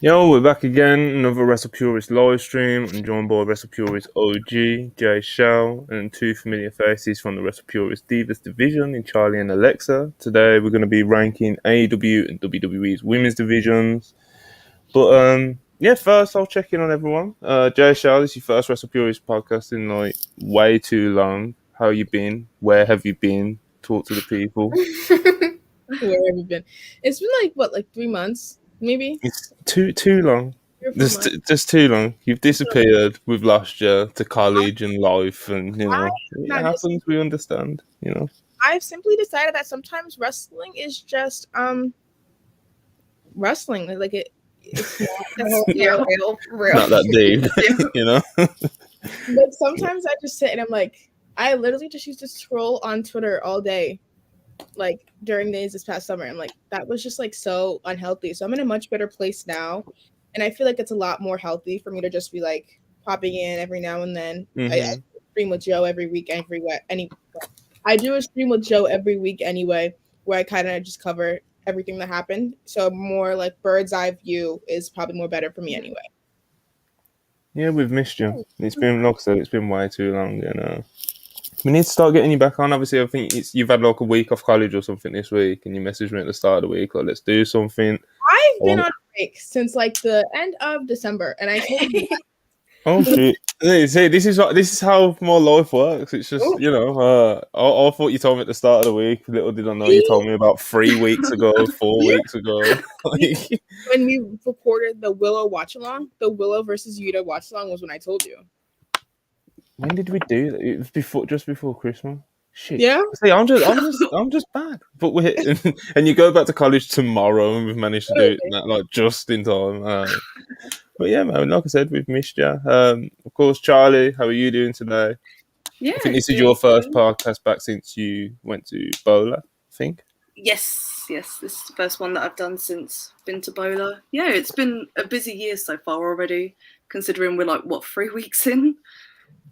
Yo, we're back again. Another Wrestle Purist live stream. I'm joined by Wrestle Purist OG, Jay Shao, and two familiar faces from the Wrestle Purist Divas division in Charlie and Alexa. Today we're going to be ranking AEW and WWE's women's divisions. But yeah, first I'll check in on everyone. Jay Shao, this is your first Wrestle Purist podcast in like way too long. How you been? Where have you been? Talk to the people. Where have you been? It's been like 3 months, maybe. It's too long. Just too long. You've disappeared. We've lost you to college and life, and it happens. We understand. I've simply decided that sometimes wrestling is just wrestling. Like it's not real. Not that deep, But sometimes I just sit and I'm like, I literally just used to scroll on Twitter all day, like during days this past summer. I'm like, that was just like so unhealthy. So I'm in a much better place now, and I feel like it's a lot more healthy for me to just be like popping in every now and then. Mm-hmm. I stream with Joe every week. I do a stream with Joe every week anyway, where I kind of just cover everything that happened. So more like bird's eye view is probably more better for me anyway. Yeah, we've missed you. It's been, like I said, it's been way too long, we need to start getting you back on. Obviously, I think you've had like a week off college or something this week, and you messaged me at the start of the week, like, let's do something. I've been on break since like the end of December, and I told you. Oh shit! See, this is how my life works. It's just I thought you told me at the start of the week. Little did I know you told me about 3 weeks ago, 4 weeks ago. When we recorded the Willow watch along, the Willow versus Yuta watch along was when I told you. When did we do that? It was just before Christmas. Shit. Yeah. See, I'm just bad. But and you go back to college tomorrow, and we've managed to do it like just in time. But yeah, man, like I said, we've missed you. Of course, Charlie, how are you doing today? Yeah, I think this is your first podcast back since you went to Bola, I think. Yes, this is the first one that I've done since been to Bola. Yeah, it's been a busy year so far already, considering we're like, 3 weeks in?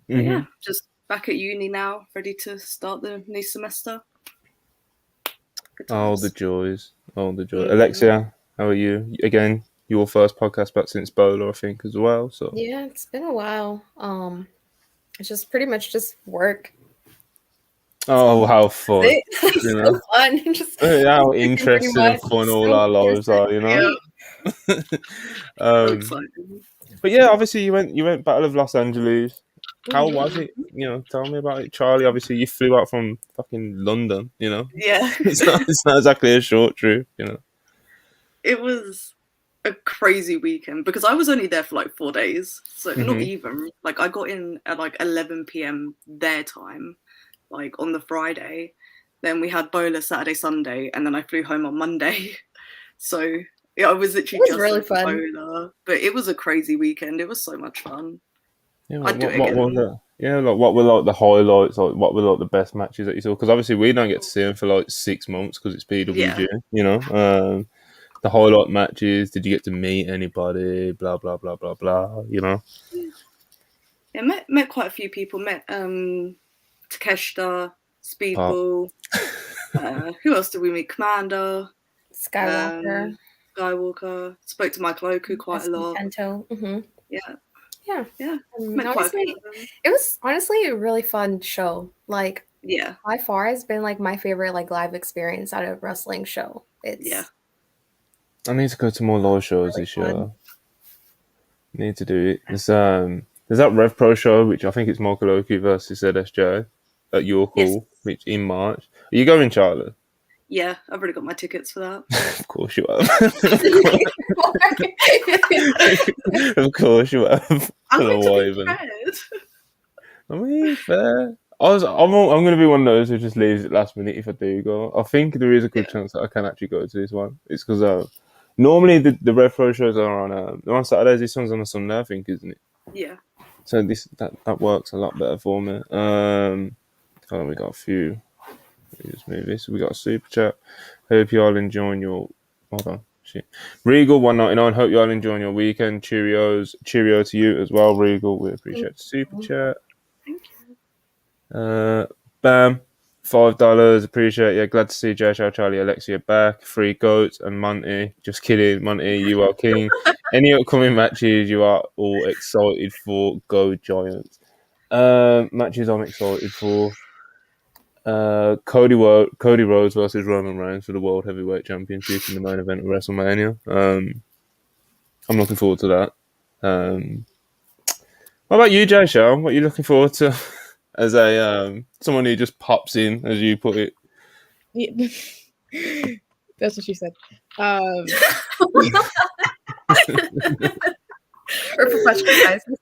Mm-hmm. Yeah, just back at uni now, ready to start the new semester. Oh, the joys. Mm-hmm. Alexia, how are you? Again, your first podcast back since Bola, I think, as well. So yeah, it's been a while. It's just pretty much just work. Oh, how fun! So fun. Just how interesting and fun all our lives are, But yeah, obviously you went Battle of Los Angeles. How was it? Tell me about it, Charlie. Obviously, you flew out from fucking London. Yeah, it's not exactly a short trip. It was a crazy weekend because I was only there for like 4 days, so not even. Like I got in at like 11 p.m. their time, like on the Friday. Then we had Bola Saturday, Sunday, and then I flew home on Monday. So yeah, I was literally just really fun. Bola, but it was a crazy weekend. It was so much fun. Yeah, what was it? Yeah, like what were like the highlights? Like what were like the best matches that you saw? Because obviously we don't get to see them for like 6 months because it's PWG. Yeah. The highlight matches. Did you get to meet anybody? Blah blah blah blah blah. Yeah, met quite a few people. Met Takeshita, Speedball. Who else did we meet? Commander, Skywalker. Spoke to Michael Oku quite a lot. Mm-hmm. Yeah. It was honestly a really fun show. Like, by far has been like my favorite like live experience out of a wrestling show. I need to go to more live shows this year. Need to do it. There's that Rev Pro show, which I think it's Michael Oku versus ZSJ at York Hall, which in March. Are you going, Charlotte? Yeah, I've already got my tickets for that. Of course you have. Of course you have. I'm going to be prepared. I mean, fair. I'm going to be one of those who just leaves it last minute if I do go. I think there is a good chance that I can actually go to this one. It's because normally the Rev Pro shows are on Saturdays. This one's on a Sunday, I think, isn't it? Yeah. So that works a lot better for me. We got a few. Let me just move this. We got a super chat. Hope you all enjoying your. Hold on. Shit. Regal 199. Hope you all enjoying your weekend. Cheerio to you as well, Regal. We appreciate the super chat. Thank you. Bam. $5. Appreciate you. Glad to see Jay Shaw, Charlie, Alexia back. 3 goats and Monty. Just kidding, Monty. You are king. Any upcoming matches you are all excited for? Go Giants. Matches I'm excited for. Cody Rhodes versus Roman Reigns for the World Heavyweight Championship in the main event of WrestleMania. I'm looking forward to that. What about you, Jay Shaw? What are you looking forward to as a someone who just pops in, as you put it? Yeah. That's what she said. We're professional guys, I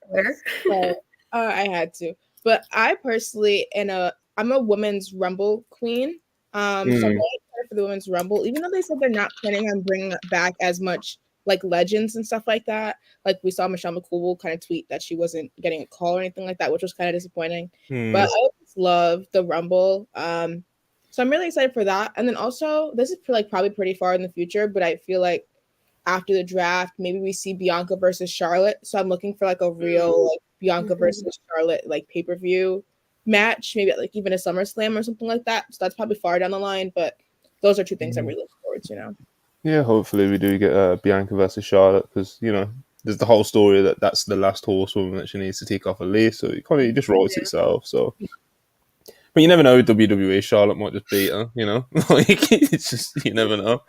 swear. I had to, but I personally, I'm a women's Rumble queen. So I'm really excited for the women's Rumble, even though they said they're not planning on bringing back as much like legends and stuff like that. Like we saw Michelle McCool kind of tweet that she wasn't getting a call or anything like that, which was kind of disappointing. But I just love the Rumble. So I'm really excited for that. And then also, this is like probably pretty far in the future, but I feel like after the draft, maybe we see Bianca versus Charlotte. So I'm looking for like a real like Bianca versus Charlotte like pay-per-view match, maybe like even a SummerSlam or something like that. So that's probably far down the line, but those are two things I'm really looking forward to now. Yeah, hopefully we do get Bianca versus Charlotte, because there's the whole story that's the last horsewoman that she needs to take off a list, so it just writes itself. So, but you never know with WWE. Charlotte might just beat her, like it's just, you never know,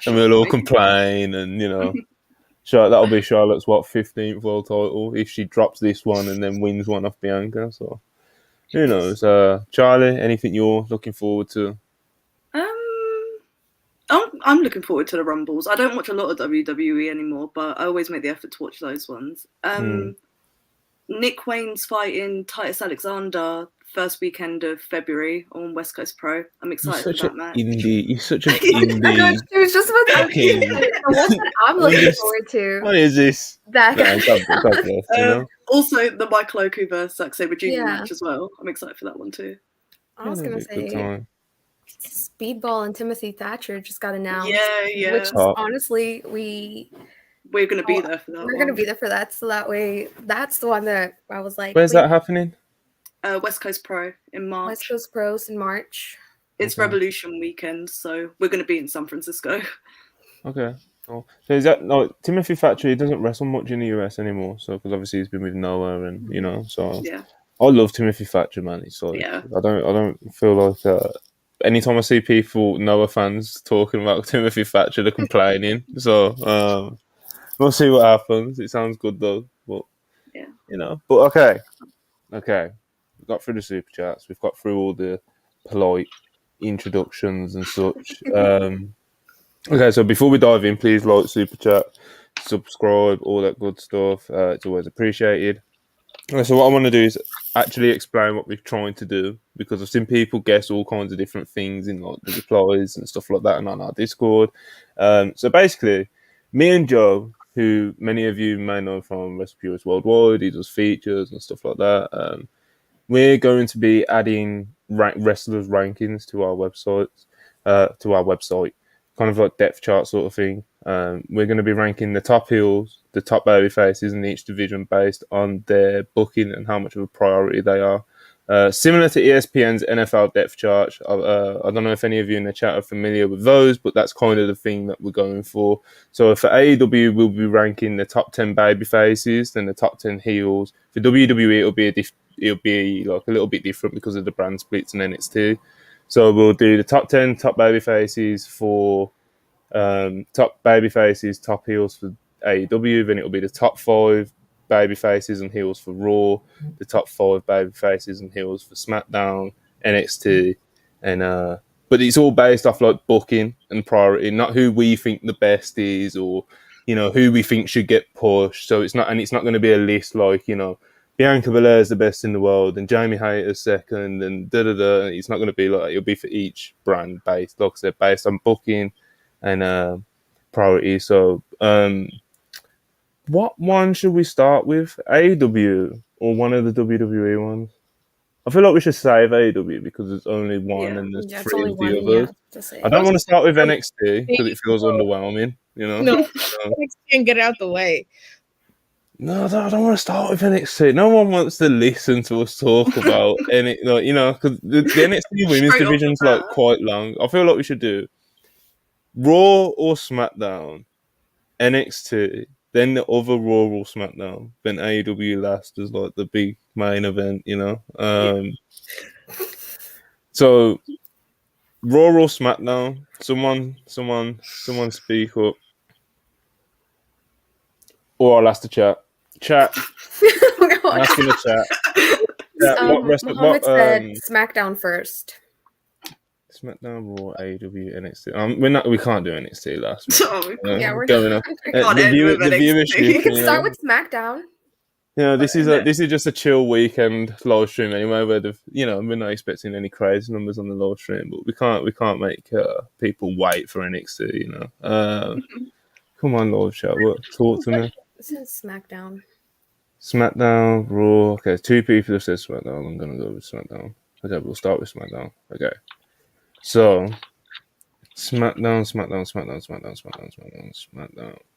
and we'll all complain, and that'll be Charlotte's 15th world title if she drops this one and then wins one off Bianca. So who knows? Charlie, anything you're looking forward to? I'm looking forward to the Rumbles. I don't watch a lot of WWE anymore, but I always make the effort to watch those ones. Nick Wayne's fighting Titus Alexander first weekend of February on West Coast Pro. I'm excited for that match. You're such an indie. It was just about the one that I'm looking forward to. What is this? That also, the Michael Oku versus Zack Sabre Jr. match as well. I'm excited for that one too. I was going to say, Speedball and Timothy Thatcher just got announced. Yeah. Which is honestly, we're going to be there for that. We're going to be there for that. So that way, that's the one that I was like. Where's that happening? West Coast Pro in March. West Coast Pros in March. It's Revolution weekend, so we're going to be in San Francisco. Okay. Oh. So is that Timothy Thatcher? He doesn't wrestle much in the US anymore, so because obviously he's been with Noah, and so I love Timothy Thatcher, man. He's like, I don't feel like anytime I see people, Noah fans, talking about Timothy Thatcher, they're complaining. So we'll see what happens. It sounds good though, but But okay. We've got through the super chats. We've got through all the polite introductions and such. Okay, so before we dive in, please like, super chat, subscribe, all that good stuff. It's always appreciated. Okay, so what I want to do is actually explain what we're trying to do, because I've seen people guess all kinds of different things in like the replies and stuff like that, and on our Discord. So basically, me and Joe, who many of you may know from WrestlePurist Worldwide, he does features and stuff like that. We're going to be adding wrestlers' rankings to our website, kind of like depth chart sort of thing. We're going to be ranking the top heels, the top baby faces in each division based on their booking and how much of a priority they are. Similar to ESPN's NFL depth chart. I don't know if any of you in the chat are familiar with those, but that's kind of the thing that we're going for. So for AEW, we'll be ranking the top 10 baby faces, then the top 10 heels. For WWE, it'll be like a little bit different because of the brand splits and NXT. So we'll do the top 10 top baby faces for top baby faces, top heels for AEW. Then it'll be the top 5 baby faces and heels for Raw, the top 5 baby faces and heels for SmackDown, NXT, and but it's all based off like booking and priority, not who we think the best is or who we think should get pushed. So it's not going to be a list like Bianca Belair is the best in the world and Jamie Hayter's second and da-da-da. It's not going to be like that. It'll be for each brand based, like I said, based on booking and priority. So what one should we start with? AEW or one of the WWE ones? I feel like we should save AEW because there's only one and there's 3 of the others. I don't want to start with NXT because it feels underwhelming, No, NXT and get it out the way. No, I don't want to start with NXT. No one wants to listen to us talk about any, because the NXT women's division's like quite long. I feel like we should do Raw or SmackDown, NXT, then the other Raw or SmackDown, then AEW last as like the big main event, you know. So Raw or SmackDown, someone speak up, or I'll ask the chat. Chat, I'm asking the chat. Muhammad said SmackDown first. SmackDown, Raw, AEW, NXT. We can't do NXT last. Yeah, we're going on. The viewership. We can start with SmackDown. This is just a chill weekend live stream anyway. Where we're not expecting any crazy numbers on the live stream, but we can't make people wait for NXT. Come on, live chat. Talk to me. This is SmackDown. SmackDown, Raw. Okay, 2 people have said SmackDown. I'm gonna go with SmackDown. Okay, we'll start with SmackDown. Okay. So, SmackDown.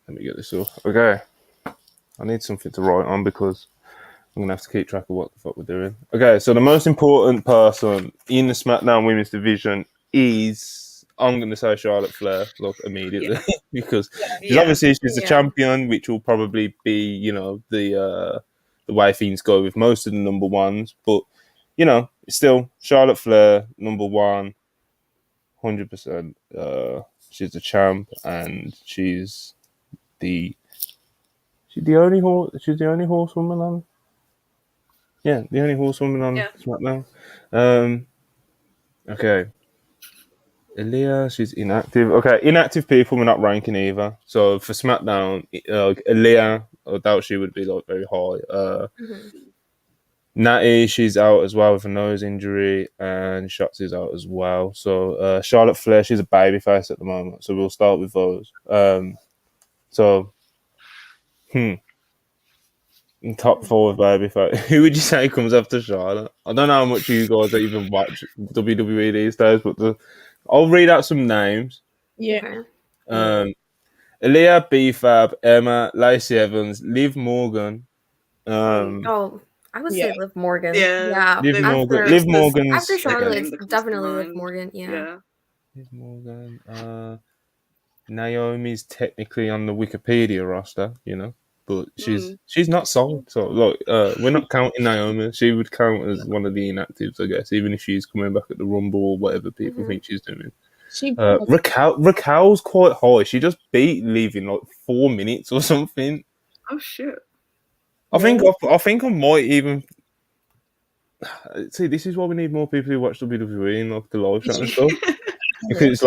Let me get this off. Okay. I need something to write on because I'm going to have to keep track of what the fuck we're doing. Okay, so the most important person in the SmackDown Women's Division is, I'm going to say Charlotte Flair, immediately. because obviously she's the champion, which will probably be, the way things go with most of the number ones. But, still, Charlotte Flair, number 1. 100%. She's the champ, and she's the only horsewoman on. Yeah, the only horsewoman on SmackDown. Okay. Aaliyah, she's inactive. Okay, inactive people we're not ranking either. So for SmackDown, Aaliyah, I doubt she would be very high. Natty, she's out as well with a nose injury, and Shotzi's out as well. So Charlotte Flair, she's a babyface at the moment. So we'll start with those. Top 4 babyface. Who would you say comes after Charlotte? I don't know how much you guys even watch WWE these days, but I'll read out some names. Yeah. Aaliyah, B-Fab, Emma, Lacey Evans, Liv Morgan. I would say Liv Morgan. Yeah. Liv Morgan. After Charlotte, it's definitely Liv Morgan. Yeah. Liv Morgan. Naomi's technically on the Wikipedia roster, but she's not sold. So we're not counting Naomi. She would count as one of the inactives, I guess, even if she's coming back at the Rumble or whatever people think she's doing. Raquel's quite high. She just beat Liv in 4 minutes or something. Oh shit! I think I might even see. This is why we need more people who watch WWE and the live chat and stuff. Because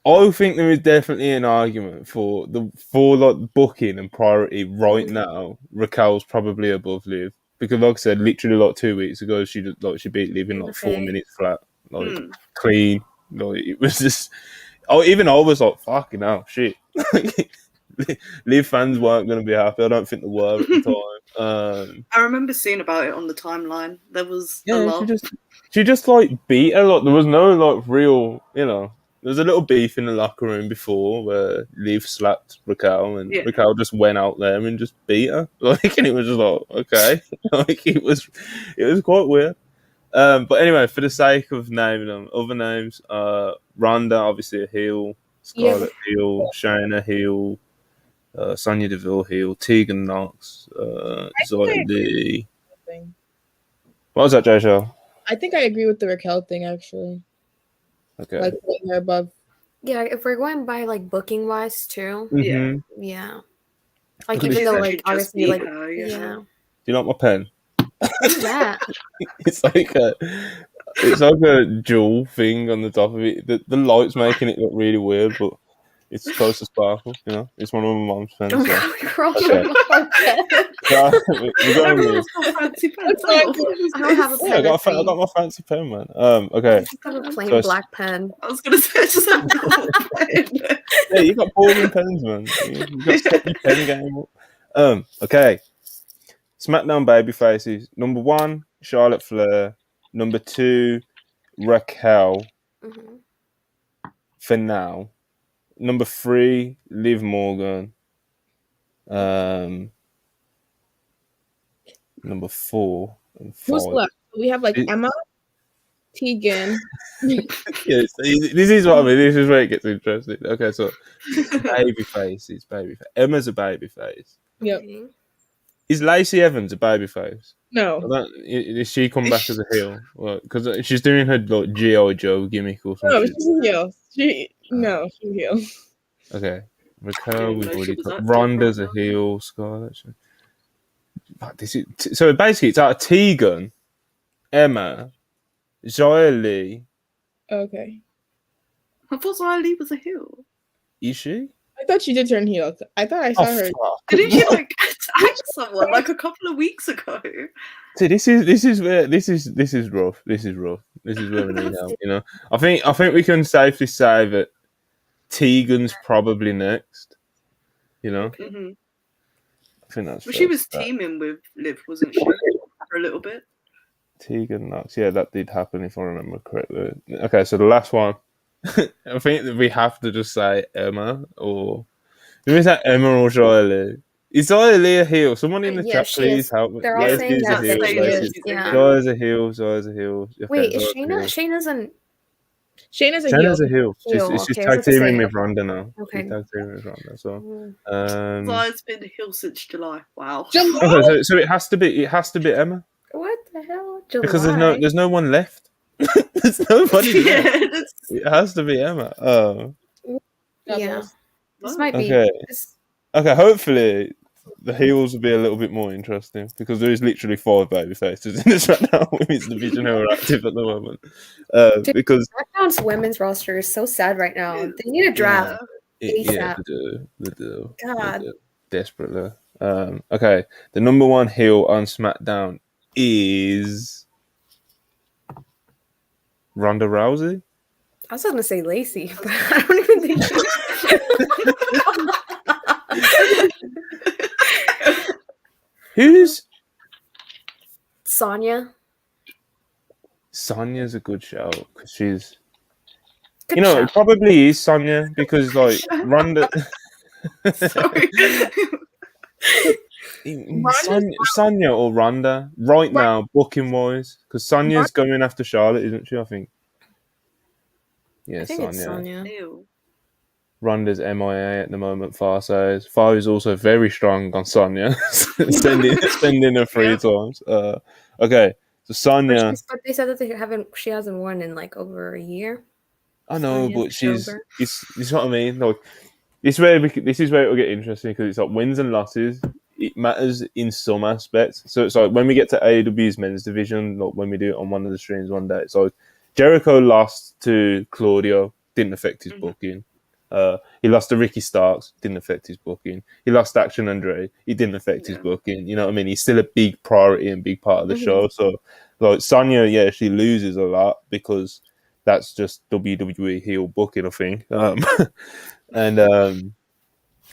I think there is definitely an argument for booking and priority right now. Raquel's probably above Liv because, like I said, literally 2 weeks ago, she beat Liv in 4 minutes flat, clean. It was just. Even I was fucking hell, shit. Liv fans weren't going to be happy. I don't think they were at the time. I remember seeing about it on the timeline. There was a lot. She just beat her. There was no real, there was a little beef in the locker room before where Liv slapped Raquel and Raquel just went out there and just beat her. And it was just okay. It was quite weird. But anyway, for the sake of naming them, other names, Ronda, obviously a heel, Scarlett heel, Shayna heel, Sonya Deville heel, Tegan Knox, Xia Li. What was that, Jay Shaw? I think I agree with the Raquel thing, actually. Okay. Putting her above. Yeah, if we're going by booking wise too. Mm-hmm. Yeah. Even though obviously Do you like my pen? What's that? It's like a jewel thing on the top of it. The light's making it look really weird, but it's supposed to sparkle. It's one of my mom's pens. We're going with this. I don't have a pen. I got my fancy pen, man. Okay. I just have a plain black pen. I was gonna say I just have a gold pen. Yeah, you got boring pens, man. You got to step your pen game up. Okay. SmackDown babyfaces. Number 1, Charlotte Flair. Number 2, Raquel. For now. Number 3, Liv Morgan. Number 4 and 5. Who's left? We have Emma, Tegan. Yes, this is what I mean. This is where it gets interesting. Okay, so baby faces, baby face. Emma's a baby face. Yep. Is Lacey Evans a baby face? No. Is she come back as a heel? Because she's doing her like G.I. Joe gimmick or something. No, she's a heel. She's a heel. Okay. Raquel, we've already got. Ronda's a heel. Scarlett. So basically, it's out of Tegan, Emma, Xia Li. Okay. I thought Xia Li was a heel. Is she? I thought she did turn heel. I thought I saw her. Fuck. Didn't she like attack someone like a couple of weeks ago? See, this is where this is rough. This is rough. This is where we need help. You know, I think we can safely say that Tegan's probably next. You know, Mm-hmm. I think that's. Well, she was teaming with Liv, wasn't she, for a little bit? Tegan Knox. Yeah, that did happen if I remember correctly. Okay, so the last one. I think that we have to just say Emma or. Is that Emma or Xia Li? Is Xia Li a heel? Someone in the chat, please help me. They're all saying that Xia's a heel. Xia's a heel. Wait, is Shayna? Shayna's a heel. Shayna's a heel. She's tag teaming with Ronda now. Okay. She's tag teaming with Ronda. So, Xia's been a heel since July. Wow. Okay, so it has to be Emma. What the hell? July? Because there's no one left. There's nobody left. It has to be Emma. Oh. Yeah. This might be. Okay. Okay, hopefully the heels will be a little bit more interesting because there is literally 5 baby faces in this SmackDown Women's division who are active at the moment. Because SmackDown's women's roster is so sad right now. They need a draft. Yeah, they do. God. They do. Desperately. Okay, the number 1 heel on SmackDown is Ronda Rousey. I was going to say Lacey, but I don't even think Who's Sonya? Sonya's a good shout because she's good shout. It probably is Sonya because like Ronda. Sorry. Sonya or Ronda right now, booking wise, because Sonya's going after Charlotte, isn't she? I think. Yeah, Sonya. Ronda's MIA at the moment. Far says Far is also very strong on Sonya, sending her 3 times. Okay, so Sonya. But they said that she hasn't won in like over a year. I know, but it's what I mean. Like this is where it will get interesting because it's like wins and losses. It matters in some aspects. So it's like when we get to AEW's men's division, like when we do it on one of the streams one day, it's like Jericho lost to Claudio, didn't affect his booking. He lost to Ricky Starks, didn't affect his booking. He lost to Action Andre, he didn't affect his booking. You know what I mean? He's still a big priority and big part of the show. So, like Sonya, she loses a lot because that's just WWE heel booking, I think.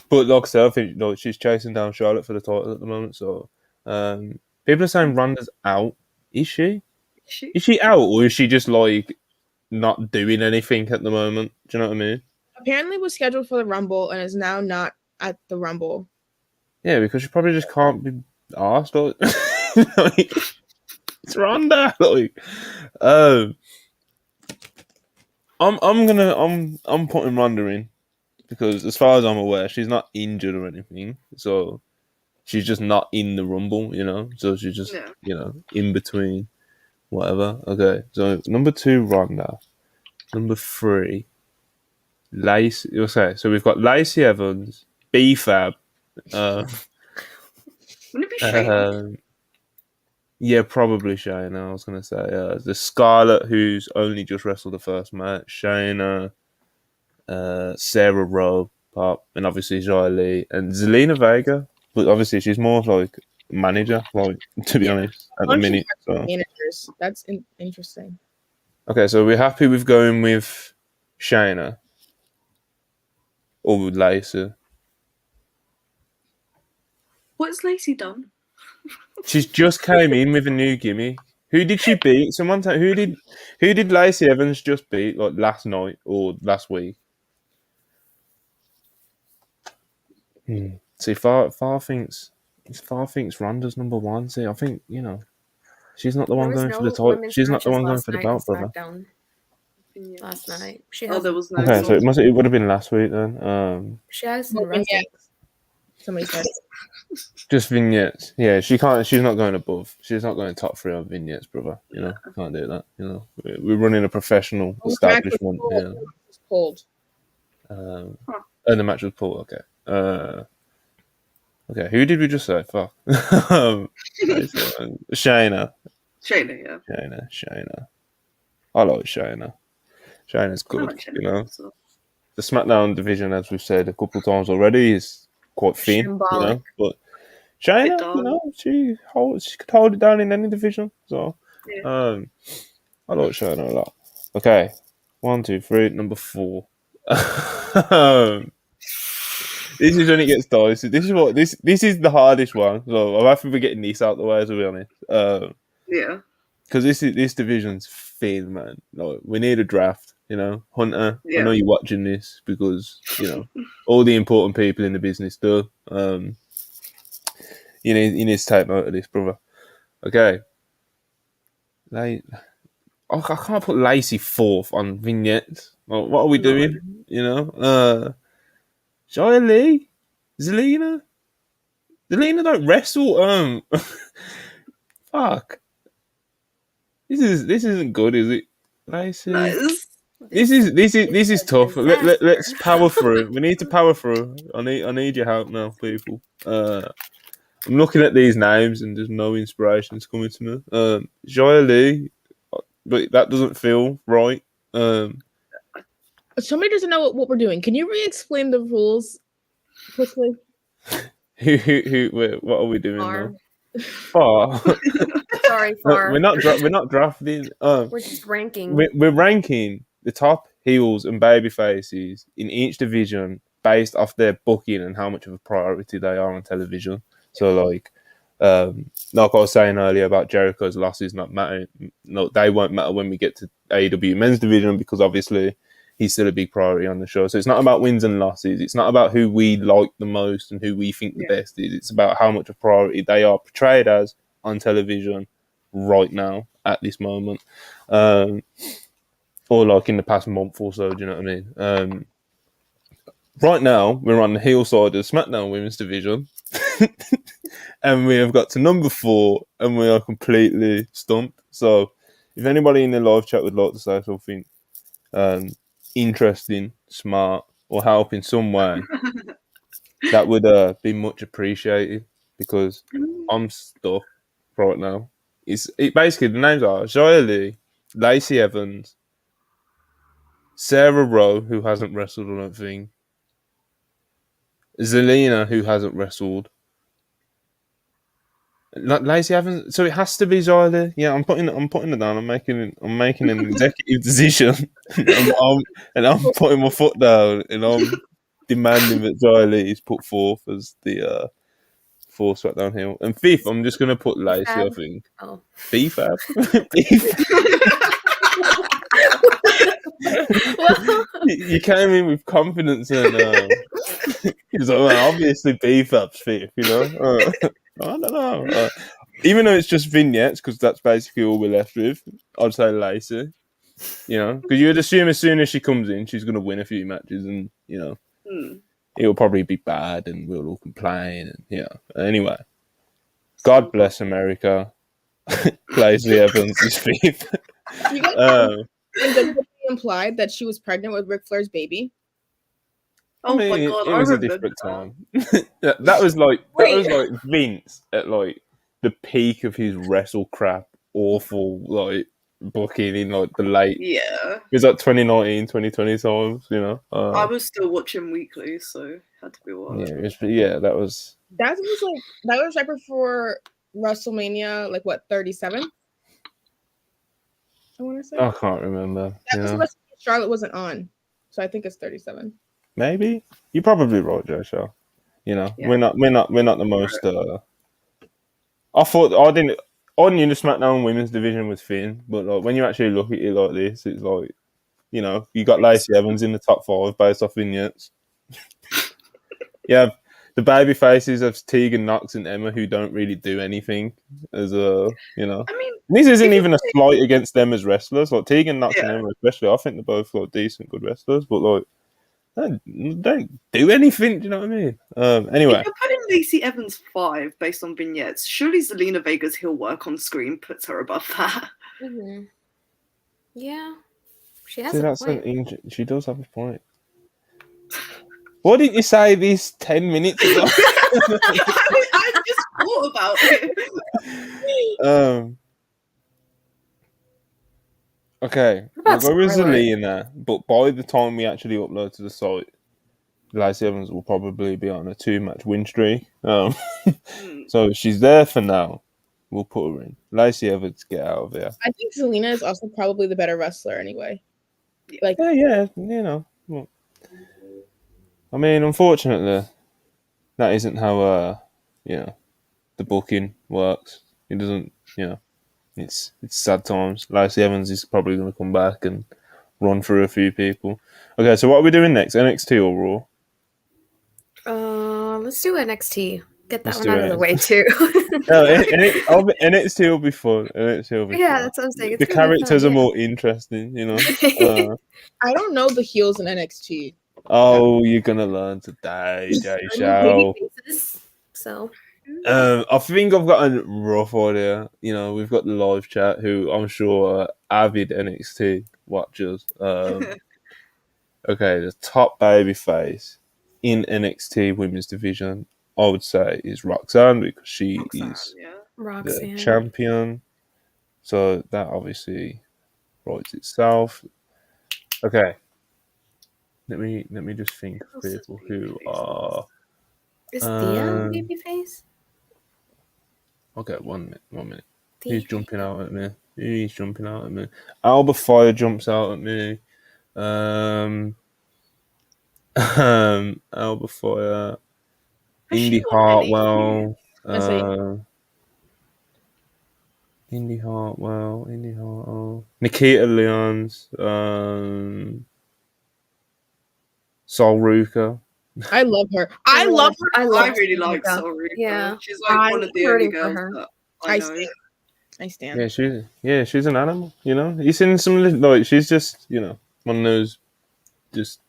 But like I said, I think she's chasing down Charlotte for the title at the moment. So, people are saying Ronda's out. Is she? Is she out, or is she just like not doing anything at the moment? Do you know what I mean? Apparently was scheduled for the Rumble and is now not at the Rumble. Yeah, because she probably just can't be asked. Like, it's Ronda. Like, I'm putting Ronda in because as far as I'm aware, she's not injured or anything. So she's just not in the Rumble, you know. So she's just in between. Whatever. Okay. So number 2, Ronda. Number 3, Lacey. Okay. So we've got Lacey Evans, B-Fab. Wouldn't it be Shayna? Yeah, probably Shayna. I was gonna say the Scarlett, who's only just wrestled the first match. Shayna, Sarah Rowe, Pop, and obviously Xia Li and Zelina Vega. But obviously she's more of like manager, like to be honest, at the minute. So. Managers. That's interesting. Okay, so we're happy with going with Shayna or with Lacey. What's Lacey done? She's just came in with a new gimmick. Who did she beat? Who did Lacey Evans just beat like last night or last week? See, Far thinks Ronda's number 1. See, I think She's not the one going for the title. She's not the one going for the belt, brother. SmackDown last night. There was no. Okay, so it would have been last week then. She hasn't wrestled. Somebody said. Just vignettes. Yeah, she can't. She's not going above. She's not going top 3 on vignettes, brother. You know, can't do that. You know, we're running a professional establishment. Yeah. Pulled. And the match was pulled. Okay. Okay. Who did we just say? Fuck. Shayna. Shayna, yeah. Shayna. I like Shayna. Shayna's good. You know, the SmackDown division, as we've said a couple of times already, is quite thin. You know, but Shayna, you know, she could hold it down in any division. So, I like Shayna a lot. Okay, 1, 2, 3, number 4. This is when it gets dicey. This is the hardest one. So I'm happy for getting this out the way, to be honest. Yeah. Because this division's thin, man. Like, we need a draft. You know, Hunter. I know you're watching this because you know all the important people in the business do. You need to take note of this, brother. Okay. I can't put Lacey 4th on vignettes. Like, what are we doing? You know, Xia Li, Zelina don't wrestle. Fuck. This isn't good, is it, Lacey? This is tough. Let's power through. We need to power through. I need your help now, people. I'm looking at these names and there's no inspirations coming to me. Xia Li, but that doesn't feel right. Somebody doesn't know what we're doing. Can you re-explain the rules quickly? What are we doing now? Far. Sorry, Far. We're not drafting. We're just ranking. We're ranking the top heels and baby faces in each division based off their booking and how much of a priority they are on television. So, like I was saying earlier about Jericho's losses not mattering. No, they won't matter when we get to AEW men's division because obviously he's still a big priority on the show. So it's not about wins and losses. It's not about who we like the most and who we think the best is. It's about how much of a priority they are portrayed as on television right now at this moment. Or like in the past month or so, do you know what I mean? Right now, we're on the heel side of the SmackDown women's division. And we have got to number 4 and we are completely stumped. So if anybody in the live chat would like to say something interesting, smart, or help in some way, that would be much appreciated because I'm stuck right now. Basically the names are Xia Li, Lacey Evans, Sarah Rowe, who hasn't wrestled, I don't think, Zelina, who hasn't wrestled. Lacey Evans, so it has to be Xia Li. Yeah, I'm putting it down. I'm making an executive decision, and I'm putting my foot down, and I'm demanding that Xia Li is put forth as the 4th SmackDown heel. And 5th, I'm just gonna put Lacey. I think. Oh. B-Fab. You came in with confidence and he's like, well, obviously B-Fab's 5th, you know. I don't know. Even though it's just vignettes, because that's basically all we're left with, I'd say Lacey. You know, because you would assume as soon as she comes in, she's going to win a few matches, and you know, it'll probably be bad, and we'll all complain. And yeah. Anyway, God bless America. Lacey Evans is 5th. And implied that she was pregnant with Ric Flair's baby. Oh my god! It was a different time. that was like Vince at like the peak of his wrestle crap, awful like booking in like the late. Yeah. It was like 2019, 2020 times. You know. I was still watching weekly, so it had to be wild. Yeah, that was. That was right before WrestleMania, like what 37. I want to say. I can't remember. That was Charlotte wasn't on, so I think it's 37. Maybe you're probably right, Joe. Show. You know, we're not the most. I knew the SmackDown women's division was thin, but like when you actually look at it like this, it's like, you know, you got Lacey Evans in the top 5 based off vignettes. Yeah, the baby faces of Tegan Knox and Emma who don't really do anything as a, you know. I mean, this isn't even a slight against them as wrestlers. Like Tegan Knox and Emma, especially, I think they're both like decent, good wrestlers, but like they don't do anything. Do you know what I mean? Anyway, if you're putting Lacey Evans 5 based on vignettes, surely Zelina Vega's heel work on screen puts her above that. Mm-hmm. Yeah, she has a point. She does have a point. What did you say this 10 minutes ago? I just thought about it. Okay, we'll go with Zelina, but by the time we actually upload to the site, Lacey Evans will probably be on a 2-match win streak. So she's there for now. We'll put her in. Lacey Evans, get out of here. I think Zelina is also probably the better wrestler anyway. Like, yeah, you know. Well, I mean, unfortunately, that isn't how the booking works. It doesn't, it's sad times. Lacey Evans is probably going to come back and run through a few people. Okay, so what are we doing next? NXT or Raw? Let's do NXT. Get that one out of the way too. No, NXT will be fun. NXT will be fun. That's what I'm saying. The characters are more interesting, you know. I don't know the heels in NXT. Oh, you're gonna learn today, Jay Show. So. I think I've got a rough idea. You know, we've got the live chat, who I'm sure are avid NXT watchers. Okay, the top babyface in NXT Women's Division, I would say, is Roxanne, because she is the champion. So that obviously writes itself. Okay, let me just think of people who are. Is Thea babyface? Okay, one minute. Who's jumping out at me? Alba Fire jumps out at me. Alba Fire. Indy Hartwell. Indy Hartwell. Nikita Lyons. Sol Ruka. I love her. I really like Sol Ruka. Yeah. She's like one of the only girls that I know. I stand. Yeah, she's an animal, you know. You seen some, like, she's just, you know, one of those just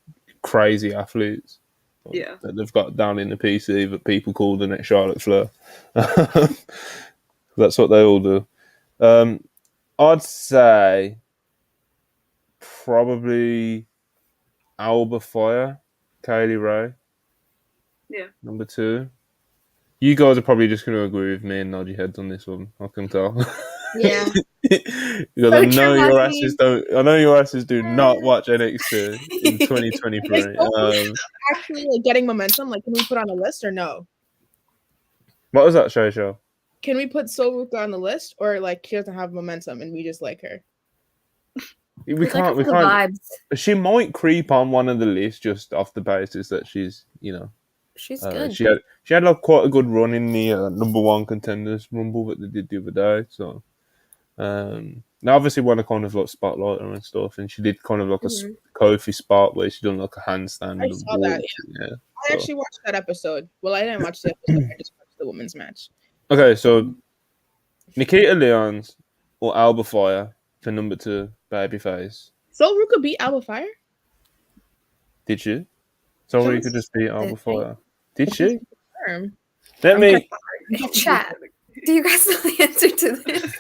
crazy athletes. Yeah. That they've got down in the PC that people call the next Charlotte Flair. That's what they all do. I'd say probably Alba Fire, Kaylee Ray. Yeah. Number 2. You guys are probably just going to agree with me and nod your heads on this one. I can tell. Yeah. Because I know your asses don't. I know your asses do not watch NXT in 2023. Actually, like, getting momentum. Like, can we put on a list or no? What was that show? Can we put Sol Ruka on the list, or like she doesn't have momentum and we just like her? We can't. Vibes. She might creep on one of the lists just off the basis that she's, you know. She's good. She had like quite a good run in the number 1 contenders rumble that they did the other day. So now obviously want to kind of like spotlight her and stuff, and she did kind of like a Kofi spot where she done like a handstand. I saw that. Yeah. I actually watched that episode. Well, I didn't watch the episode. I just watched the women's match. Okay, so Nikita Lyons or Alba Fire for number 2 babyface. Sol Ruka beat Alba Fire? Did she? Sol Ruka just beat Alba Fire. Did she? Let me chat. Do you guys know the answer to this?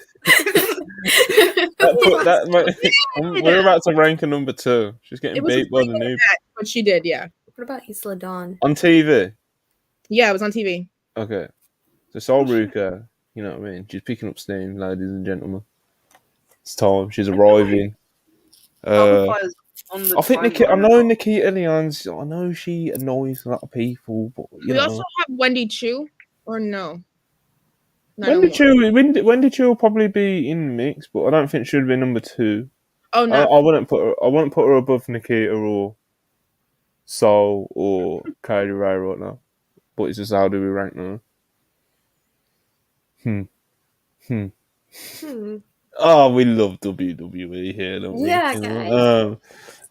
We're about to rank a number 2. She's getting beat by the new. But she did, yeah. What about Isla Dawn? On TV? Yeah, it was on TV. Okay. So Sol Ruka, you know what I mean? She's picking up steam, ladies and gentlemen. It's time. She's arriving. I think I know Nikita Lyons. I know she annoys a lot of people, but we also have Wendy Chu, or no? Wendy Chu will probably be in the mix, but I don't think she would be number 2. Oh no! I wouldn't put her above Nikita or Sol or Kaylee Ray right now. But it's just how do we rank now? Oh, we love WWE here, don't we? Yeah, guys.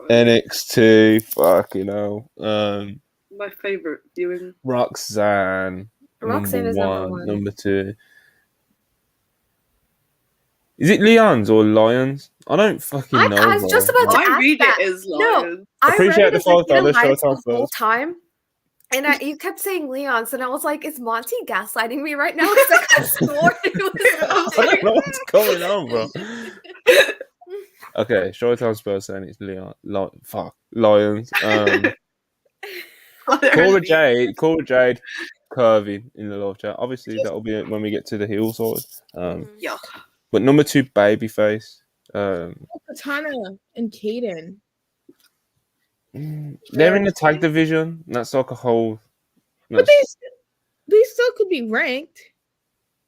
NXT, fucking hell. My favorite viewing. Roxanne. Roxanne is number 1. Number 2. Is it Leon's or Lions? I don't fucking know. I was just about to ask read that. it as Lions. No, I appreciate read it the $5 Lions Showtime the whole first. time. And you kept saying Leon's, and I was like, is Monty gaslighting me right now? Because I could swore it was I don't know what's going on, bro. Okay, Showtime Spurs saying it's Leon. Lions. Cora Jade, curvy in the love chat. Obviously, that'll be it when we get to the heel side. Yeah. But number 2, Babyface. Katana and Kaden. They're in the tag division. That's like a whole. But they still could be ranked.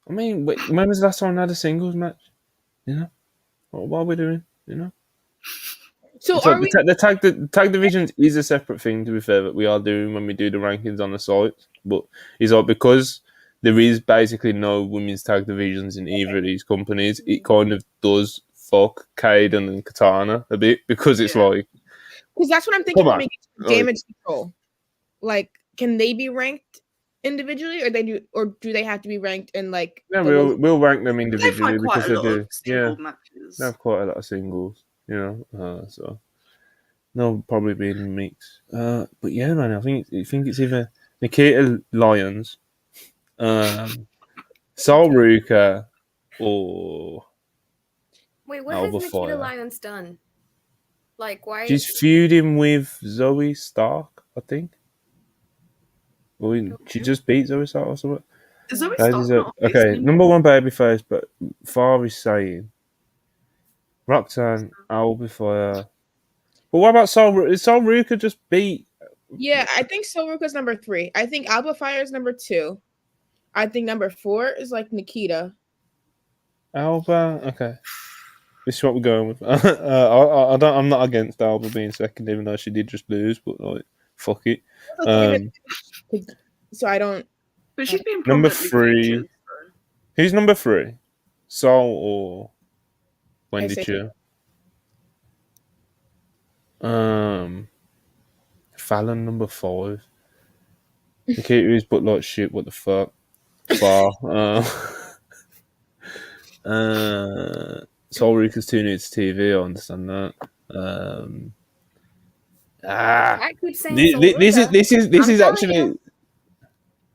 I mean, when was the last time I had a singles match? You know, what are we doing? You know. So are we... the tag divisions is a separate thing, to be fair, that we are doing when we do the rankings on the site. But it's like because there is basically no women's tag divisions in either of these companies, it kind of does fuck Kaden and Katana a bit because it's like. Because that's what I'm thinking when we get to Damage Control. Like, can they be ranked individually, or do they have to be ranked in like? Yeah, we'll rank them individually because they do. Matches. They have quite a lot of singles, you know. So they'll probably be in the mix. But yeah, man, I think it's either Nikita Lyons, Sol Ruka, or wait, what has Nikita Lyons done? Like, why? She's feuding with Zoe Stark, I think. Well, she just beat Zoe Stark or something. Zoe Stark. Okay, number 1 babyface, but Far is saying Roxanne, Alba Fire. But what about Sol Ruka? Is Sol Ruka just beat? Yeah, I think Sol Ruka's number 3. I think Alba Fire is number 2. I think number 4 is like Nikita. Alba, okay. This is what we're going with. I'm not against Alba being second, even though she did just lose. But like, fuck it. So I don't. But she's been number 3. Who's number 3? Sol or Wendy Chu? Fallon number 5. Nikita is but like shit. What the fuck? Far. Sol Ruka's too new to TV. I understand that. I keep saying this is actually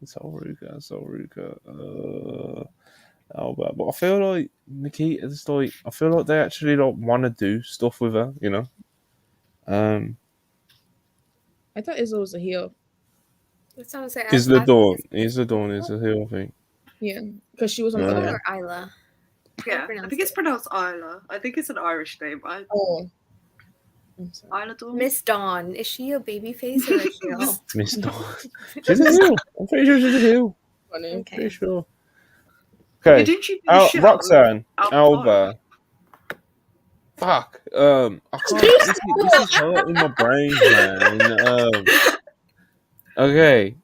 Sol Ruka. But I feel like Nikita's like I feel like they actually like want to do stuff with her, you know. I thought Izzo was a heel. That's what I was saying. Isla Dawn is a heel, I think. Yeah, because she was on the other or Isla. Yeah, I think it's pronounced Isla. I think it's an Irish name. Isla Dawn. Miss Dawn. Is she a baby face or a heel? Miss Dawn. She's a heel. I'm pretty sure she's a heel. Okay. Pretty sure. Okay. Didn't she Roxanne, Alba. Fuck. I can't. This is hurting my brain, man. Okay.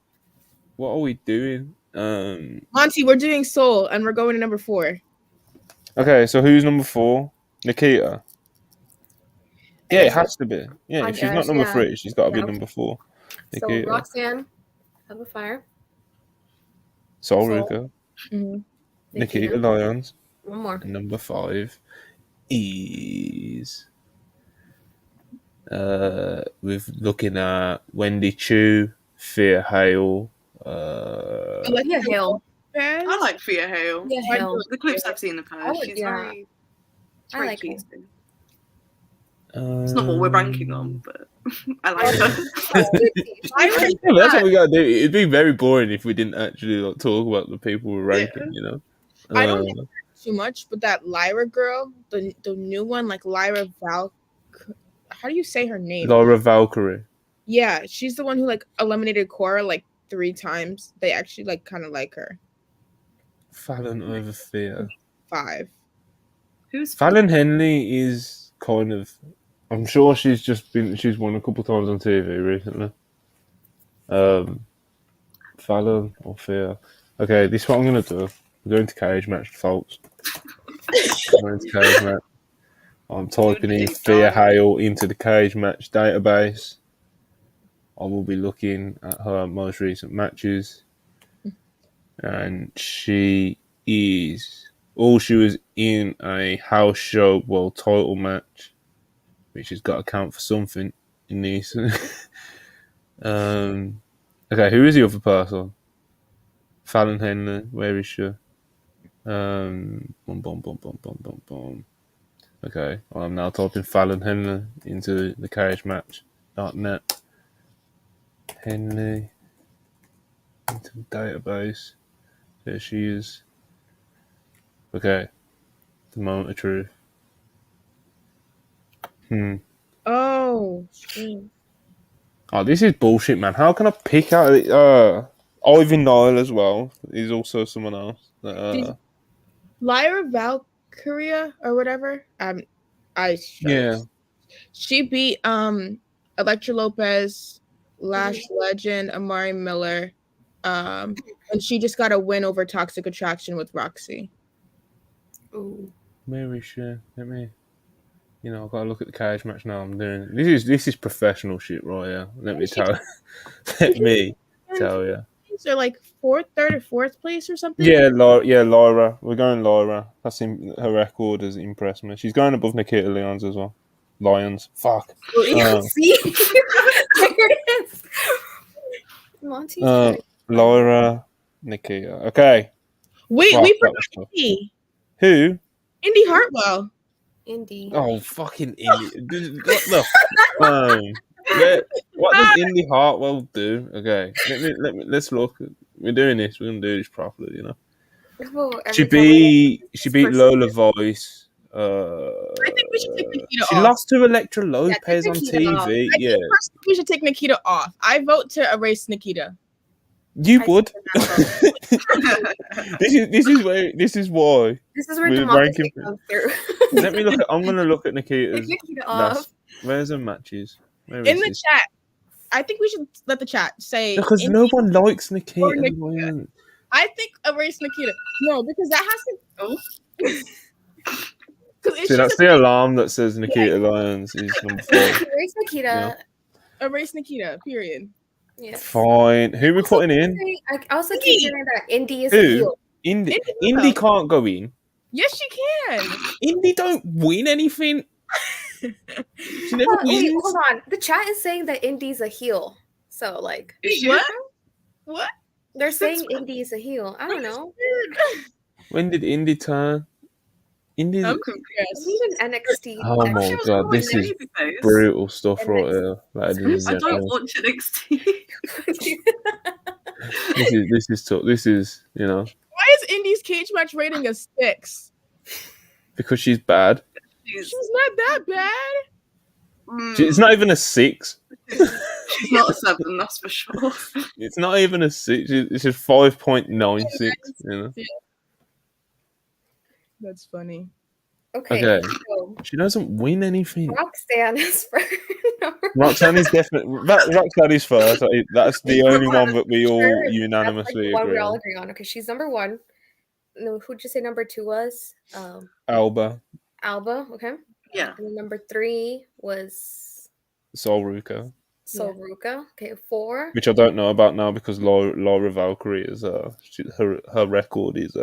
What are we doing? Monty, we're doing Soul, and we're going to number 4. Okay, so who's number 4? Nikita. Yeah, it has to be. Yeah, if she's not number 3, she's got to be number 4. Nikita. So Roxanne, Alba Fire. Sol Ruka. Mm-hmm. Nikita Lyons. One more. And number 5 is we're looking at Wendy Chu, Thea Hale. Thea Hale. I like Thea Hale. Yeah, Hale. The clips I've seen of her, she's very. I like her. It's not what we're ranking on, but I like her. That's what we gotta do. It'd be very boring if we didn't actually like talk about the people we're ranking. You know. I don't think too much, but that Lyra girl, the new one, like Lyra Val. How do you say her name? Lyra Valkyrie. Yeah, she's the one who like eliminated Cora like 3 times. They actually like kind of like her. Fallon over Thea. 5. Who's Fallon Henley is kind of. I'm sure she's won a couple times on TV recently. Fallon or Thea. Okay, this is what I'm gonna do. We're going to cage match, folks. I'm typing in Thea Hale into the cage match database. I will be looking at her most recent matches, and she was in a house show world title match, which has got to count for something in these. Okay, who is the other person? Fallon Henley, where is she? Boom, boom, boom, boom, boom, boom, boom. Okay, well, I'm now typing Fallon Henley into the cagematch.net. Henley into the database. There she is. Okay, the moment of truth. Oh, shit. Oh, this is bullshit, man. How can I pick out Ivan Nile as well? He's also someone else. Lyra Valkyria or whatever. Yeah. She beat Elektra Lopez, Lash Legend, Amari Miller, and she just got a win over Toxic Attraction with Roxy. Ooh. Where is she? Let me. I've got to look at the cage match now. I'm doing this is professional shit right here. Let me tell you. They're like third or fourth place or something. Yeah, Lyra. We're going Lyra. Her record has impressed me. She's going above Nikita Lyons as well. Lions. Fuck. See? There it is. Monty's Lyra, Nikita. Okay. Wait, Fuck, we forgot Indy. Who? Indy Hartwell. Indy. Oh, fucking Indy. What does Indy Hartwell do? Okay. Let's look. We're doing this. We're gonna do this properly, She beat Lola Voice. I think we should take Nikita off. She lost to Elektra Lopez on TV. I think we should take Nikita off. I vote to erase Nikita. You would. This is why. This is where democracy comes through. Let me look. I'm gonna look at Nikita's. Nikita off. Where's her matches? In the chat. I think we should let the chat say because no one likes Nikita. I think erase Nikita. No, because that has to. See, that's the alarm that says Nikita Lyons is number 4. Erase Nikita. Yeah. Erase Nikita. Period. Yeah. Fine. Who are we putting in? I also keep hearing that Indy is a heel. Indy can't go in. Yes, she can. Indy don't win anything. She never wins. Wait, hold on. The chat is saying that Indy's a heel. So, like... What? They're saying Indy is a heel. I don't know. When did Indy turn? I'm confused. He's an NXT. Oh my god, this is brutal stuff right here. I don't watch NXT. This is tough. This is, Why is Indy's cage match rating a 6? Because she's bad. She's not that bad. It's not even a 6. She's not a 7, that's for sure. It's not even a 6. It's just 5.96. Yeah. That's funny. Okay. So she doesn't win anything. Roxanne is first. Roxanne is definitely. Roxanne is first. That's the only one that we all unanimously agree on. We all agree on. Okay, she's number 1. No, who'd you say number 2 was? Alba. Okay. Yeah. And number 3 was Sol Ruka. Okay, 4. Which I don't know about now because Laura Valkyrie is her record is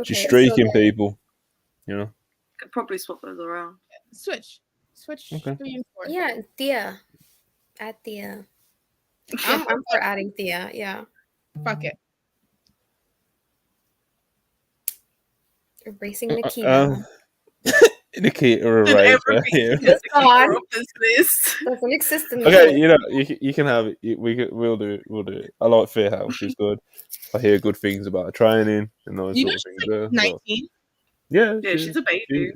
she's streaking people. Could probably swap those around. Switch. Okay. 3 and 4. Yeah, Thea. Add Thea. I'm for adding Thea. Yeah. Fuck it. Erasing Nikita. Nikita erased her here. Doesn't exist in the Okay, you can have it. We'll do it. I like Fair House. She's good. I hear good things about her training and those sort of things. There. 19. Yeah, she's a baby.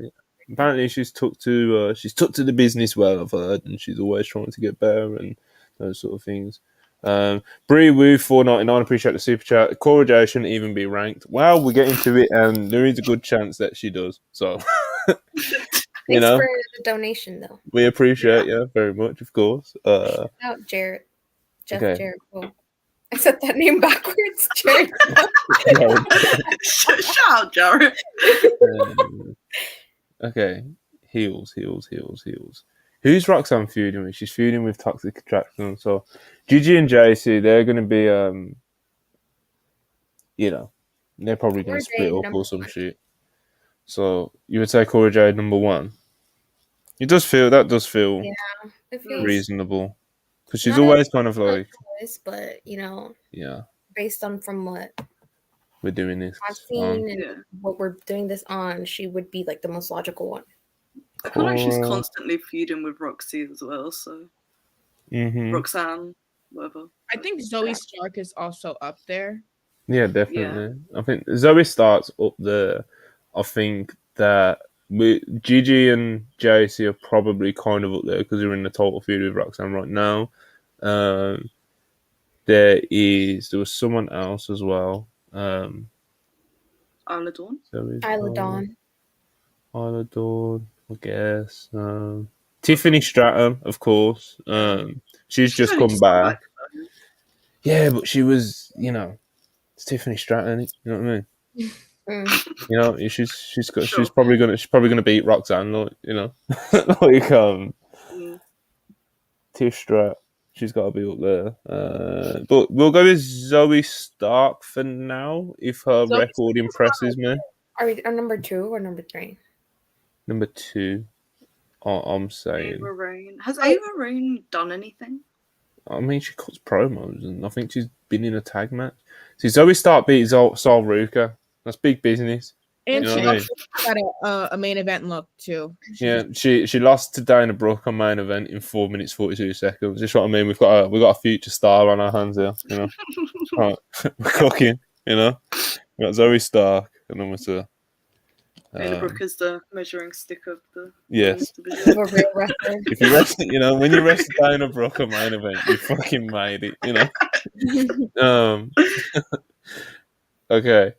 Apparently, she's took to the business well. I've heard, and she's always trying to get better and those sort of things. Bree Woo 4.99. Appreciate the super chat. Cora J shouldn't even be ranked. Well, we're getting to it, and there is a good chance that she does. So, Thanks for the donation, though. We appreciate you very much, of course. Shout out Jarrett. Jarrett. Oh. I said that name backwards, Jarrett. Shout out, Jarrett. Okay, heels. who's Roxanne feuding with? She's feuding with Toxic Attraction. So Gigi and JC, they're going to be, they're probably going to split up or some shit. So you would say Cora Jade number 1. That does feel reasonable, because she's always kind of like, but based on from what we're doing this I've seen and what we're doing this on, she would be like the most logical one. I feel like she's constantly feuding with Roxy as well, so Roxanne, whatever. I think Zoe Stark is also up there. Yeah, definitely. Yeah. I think Zoe Stark's up there. I think that Gigi and JC are probably kind of up there because they're in the total feud with Roxanne right now. There was someone else as well. Isla Dawn. Isla Dawn, I guess. Tiffany Stratton, of course. She's just come back. Yeah, but she was, it's Tiffany Stratton. You know what I mean? She's probably gonna beat Roxanne. Tiff Strat. She's got to be up there. But we'll go with Zoe Stark for now, if her record impresses me. Are we on number 2 or number 3? Number 2. I'm saying. Ava Raine. Has Ava Raine done anything? I mean, she cuts promos, and I think she's been in a tag match. See, Zoe Stark beat Sol Ruka. That's big business. And she also got a main event look too. She lost to Dana Brooke on main event in 4 minutes 42 seconds. That's what I mean. We've got a future star on our hands here. Right. We're cooking. We got Zoe Stark and number 2. Dana Brooke is the measuring stick of the yes. If you rest, when you rest Dana Brooke on main event, you fucking made it. Okay.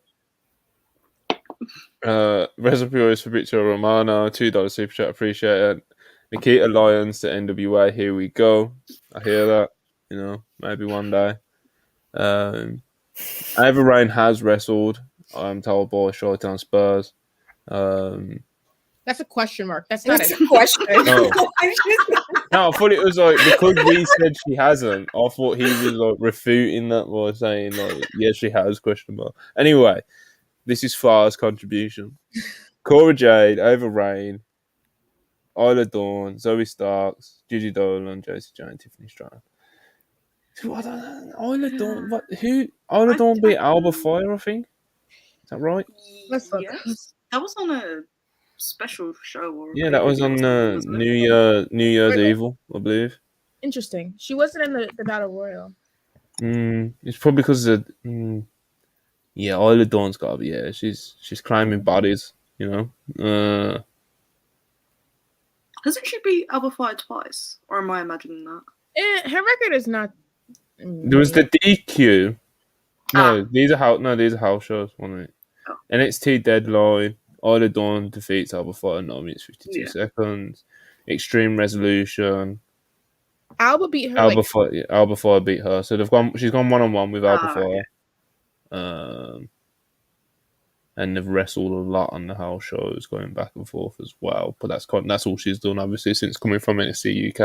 Recipe for Fabrizio Romano, $2 super chat, appreciate it. Nikita Lyons to NWA, here we go. I hear that, maybe one day. Ava Raine has wrestled, I'm told, by Showtime Spurs. That's a question mark. That's not a question. No, I thought it was like, because we said she hasn't, I thought he was like refuting that by saying like, yes, she has, question mark. Anyway, this is Far's contribution. Cora Jade, Ava Raine, Isla Dawn, Zoe Starks, Gigi Dolan, Josie Jane, Tiffany Stratton. Isla Dawn, Isla Dawn beat Alba Fire, I think. Is that right? Let's look. Yes. That was on a special show. That was on New Year's Evil, I believe. Interesting. She wasn't in the Battle Royal. It's probably because of Isla Dawn's got to be, she's climbing bodies, Hasn't she beat Alba Fire twice? Or am I imagining that? Her record is not. There was the DQ. These are house shows, wasn't it? Oh. NXT Deadline. Isla Dawn defeats Alba Fire in 9 minutes 52 seconds. Extreme Resolution. Alba beat her. Alba Fire beat her. So she's gone 1-on-1 with Alba Fire. Okay. And they've wrestled a lot on the house shows, going back and forth as well. But that's all she's done, obviously, since coming from NXT UK.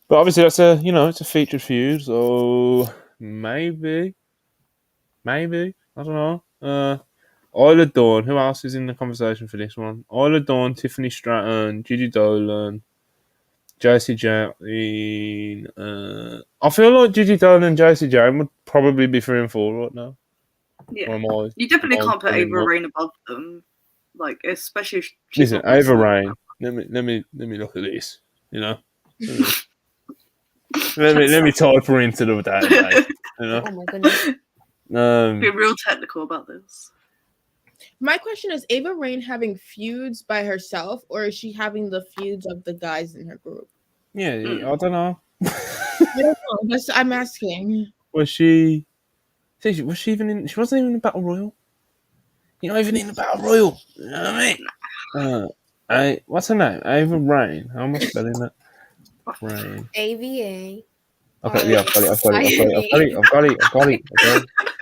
But obviously, that's it's a featured feud, so maybe, I don't know. Isla Dawn. Who else is in the conversation for this one? Isla Dawn, Tiffany Stratton, Gigi Dolan, JC Jane. I feel like Gigi Dolan and JC Jane would probably be 3 and 4 right now. Yeah, you definitely can't put Ava Raine above them, especially if she's Listen, Ava Raine. Let me look at this. Let me type her into the database. Oh my goodness. Be real technical about this. My question is: Ava Raine having feuds by herself, or is she having the feuds of the guys in her group? Yeah, I don't know. I don't know. I'm asking. Was she even in? She wasn't even in the Battle Royal. You're not even in the Battle Royal. You know what I mean? What's her name? Ava Raine. How am I spelling that? Raine. AVA. Okay, yeah, I've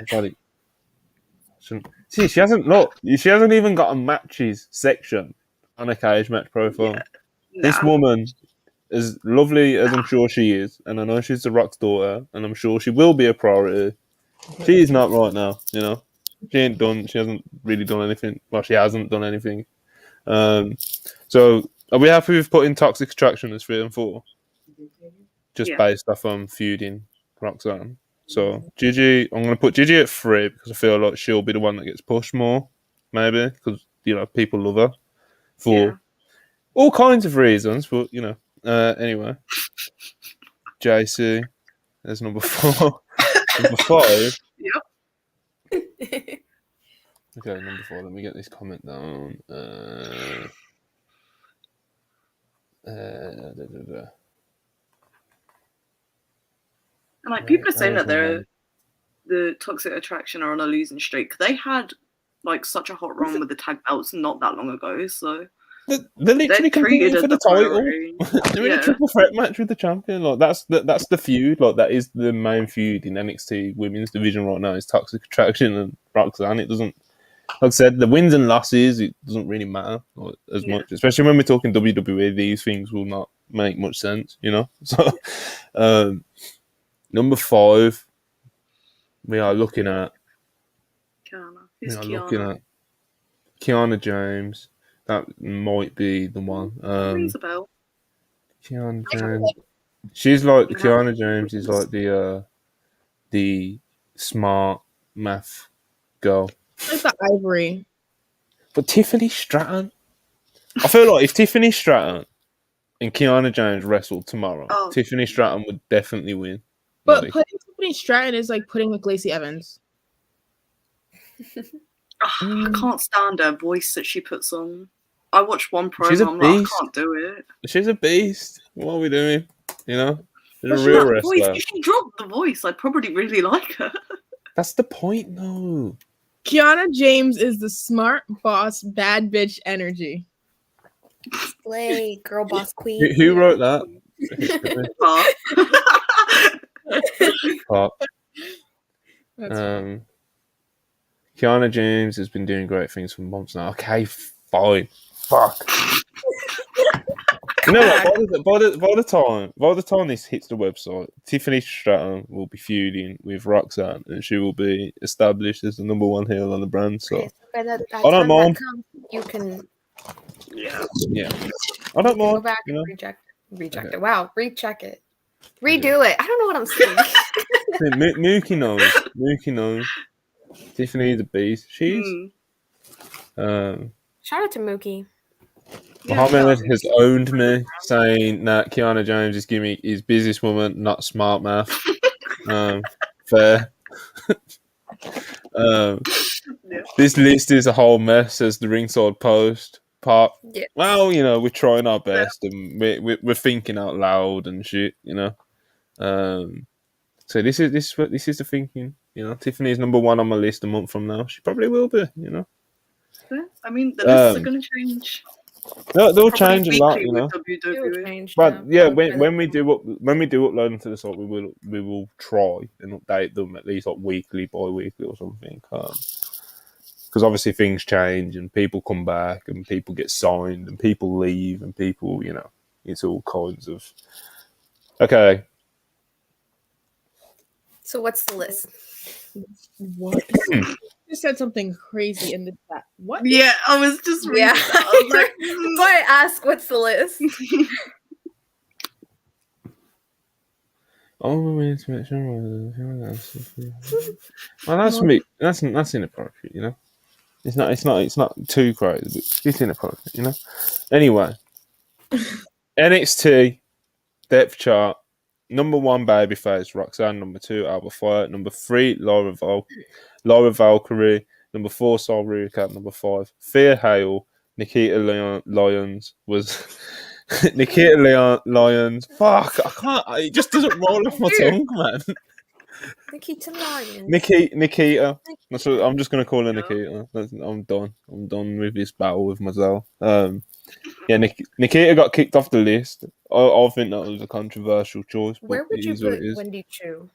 got it. See, she hasn't even got a matches section on a cage match profile. This woman, as lovely as I'm sure she is, and I know she's the Rock's daughter, and I'm sure she will be a priority. She is not right now, you know. She hasn't really done anything. Well, she hasn't done anything. So are we happy with putting Toxic Attraction as 3 and 4? Just based off on feuding Roxanne. So Gigi, I'm going to put Gigi at 3 because I feel like she'll be the one that gets pushed more, maybe, because, you know, people love her for all kinds of reasons, but, you know. Anyway, JC, there's number 4. Number 5. Yep. Okay, number 4. Let me get this comment down. And like people are saying that the Toxic Attraction are on a losing streak. They had like such a hot run with the tag belts not that long ago, so they're literally competing for the title. They're in a triple threat match with the champion. Like that's the feud. Like that is the main feud in NXT women's division right now. Is Toxic Attraction and Roxanne. It doesn't. Like I said, the wins and losses, it doesn't really matter as much. Especially when we're talking WWE, these things will not make much sense, you know? So, number 5, we are looking at... Kiana James. That might be the one. Rings a bell. Kiana James. She's like... Kiana James is like the smart math girl. Like the Ivory. But Tiffany Stratton. I feel like if Tiffany Stratton and Kiana James wrestled tomorrow, Tiffany Stratton would definitely win. But putting Tiffany Stratton is like putting like Lacey Evans. I can't stand her voice that she puts on. I watched one promo. She's a I'm beast. like, I can't do it. She's a beast. What are we doing? You know? She's a real wrestler. If she dropped the voice, I'd probably really like her. That's the point, though. Kiana James is the smart boss, bad bitch energy. Slay, girl boss queen. Who wrote that? Kiana James has been doing great things for months now. Okay, fine. Fuck. You know what? By the time this hits the website, Tiffany Stratton will be feuding with Roxanne, and she will be established as the number 1 heel on the brand. So by that I don't mind. You can, I don't mind. Go back and reject it. Wow, recheck it, redo it. I don't know what I'm saying. Mookie knows. Tiffany the beast. She's. Shout out to Mookie. Muhammad has owned me, saying that Kiana James is gimmick is businesswoman, not smart math. Fair. This list is a whole mess, says the Ringside Post. Well, you know, we're trying our best and we're thinking out loud and shit, you know. So this is the thinking, you know. Tiffany's number 1 on my list a month from now. She probably will be, you know. I mean, the lists are going to change. They'll change a lot, you know. Change, but when we do upload them to the site, we will try and update them at least like weekly, bi-weekly or something. Because obviously things change and people come back and people get signed and people leave and people, you know, it's all kinds of. Okay. So what's the list? What? You said something crazy in the chat. What? Yeah, I was just reading that. I was like, so I asked, what's the list? Well, that's inappropriate, you know. It's not too crazy, but it's inappropriate, you know. Anyway, NXT depth chart: number 1 babyface Roxanne, number 2 Alba Fire, number 3 Laura Valkyrie, number 4 Sol Ruka, number 5 Thea Hale, Nikita Lyons was Nikita Lyons. Fuck, I can't. It just doesn't roll off my tongue, man. Nikita Lyons. Nikita. That's what, I'm just gonna call her Nikita. I'm done. I'm done with this battle with myself. Nikita got kicked off the list. I think that was a controversial choice. Where would you put Wendy Chu?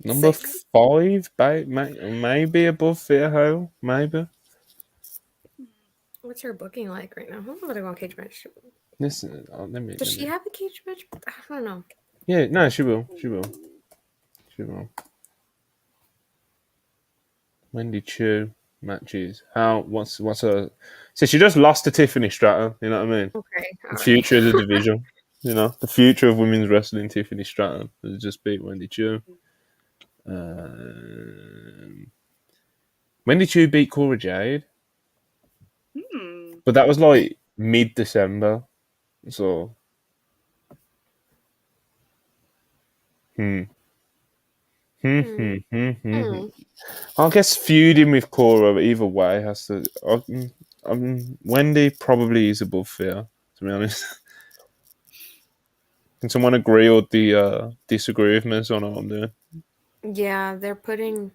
Number 6. 5, maybe above Thea Hale, maybe. What's her booking like right now? I'm gonna go on Cage Match. Listen, Does she have a cage match? I don't know. Yeah, no, she will. She will. Wendy Chu matches. What's her? So she just lost to Tiffany Stratton. You know what I mean? Okay. The future of the division. You know, the future of women's wrestling. Tiffany Stratton has just beat Wendy Chu. Wendy Chu beat Cora Jade, but that was like mid-December. So, I guess feuding with Cora either way has to. Wendy probably is above Thea, to be honest. Can someone agree or disagree with me on what I'm doing? Yeah, they're putting.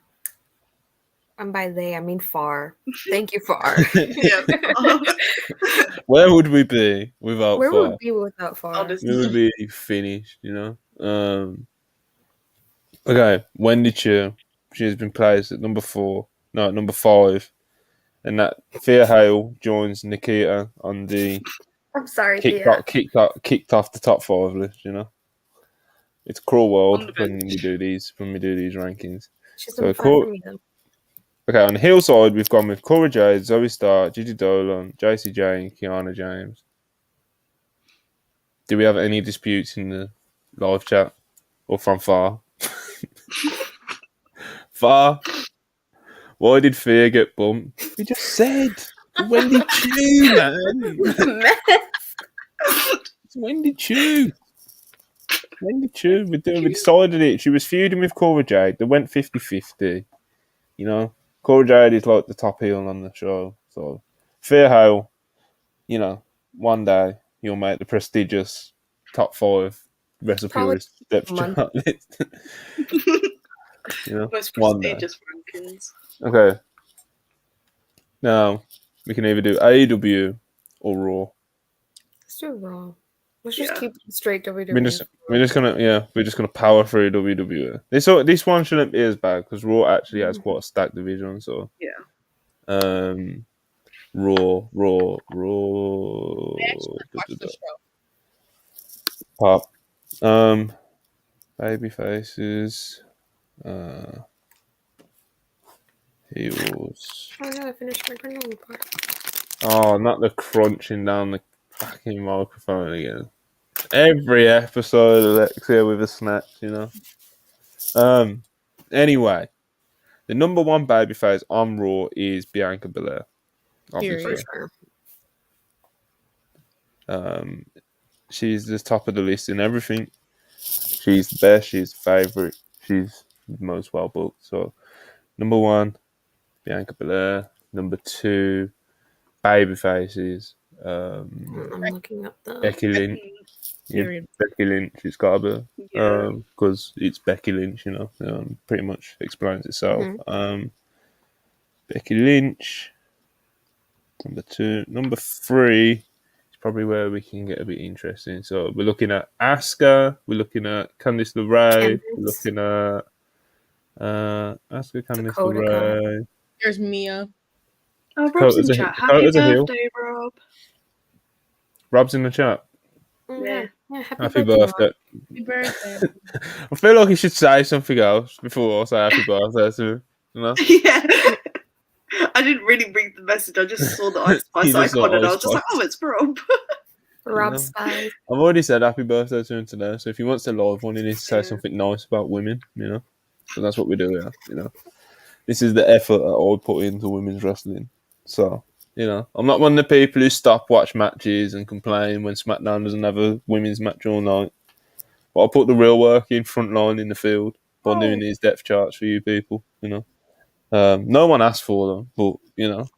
And by they, I mean Far. Thank you, Far. Where would we be without Where Far? would we be without Far? We would be finished, you know. Okay, Wendy Chu. She has been placed at number 5, and that Thea Hale joins Nikita on the I'm sorry, kicked off the top 5 list. You know, it's a cruel world when we do these rankings. She's number 5 for me though. Okay, on the heel side, we've gone with Cora Jade, Zoe Stark, Gigi Dolan, JC Jane, Kiana James. Do we have any disputes in the live chat or from Far? Far? Why did Fear get bumped? We just said Wendy Chu, man. It's Wendy Chu. We decided it. She was feuding with Cora Jade. They went 50-50. You know, Cora Jade is like the top heel on the show. So, Fear Hale, you know, one day you'll make the prestigious top 5 Wrestle Purist depth chart list. You know, most prestigious rankings. Okay. Now, we can either do AEW or Raw. Let's do Raw. Let's just keep straight WWE. We're just gonna power through WWE. This one shouldn't be as bad because Raw actually has quite a stacked division. So Raw. Pop. Baby faces. Heels. Oh no, I finished my granola bar. Oh, not the crunching down the fucking microphone again. Every episode, Alexia with a snatch, you know. Anyway, the number 1 babyface on Raw is Bianca Belair. Obviously. She's the top of the list in everything. She's the best. She's the favorite. She's the most well booked. So, number 1, Bianca Belair. Number 2, babyfaces. I'm looking up the Becky Lynch. Yeah, Becky Lynch. It's got to be because it's Becky Lynch. You know, pretty much explains itself. Becky Lynch. Number 2. Number 3 is probably where we can get a bit interesting. So we're looking at Asuka. We're looking at Candice LeRae. We're looking at Asuka, Candice LeRae. There's Mia. Oh, Rob's in chat. Happy birthday, Rob. Rob's in the chat. Yeah. Happy birthday. Happy birthday. I feel like you should say something else before I say happy birthday to him. You know? Yeah. I didn't really read the message. I just saw the Ice Spice icon and I was just like, oh, it's Rob. Rob Spice. I've already said happy birthday to him today, so if he wants to live one, he needs to say something nice about women, you know? So that's what we do here, you know? This is the effort that I put into women's wrestling. So, you know, I'm not one of the people who watch matches and complain when SmackDown doesn't have a women's match all night. But I put the real work in, front line in the field, by doing these depth charts for you people, you know? No one asked for them, but, you know,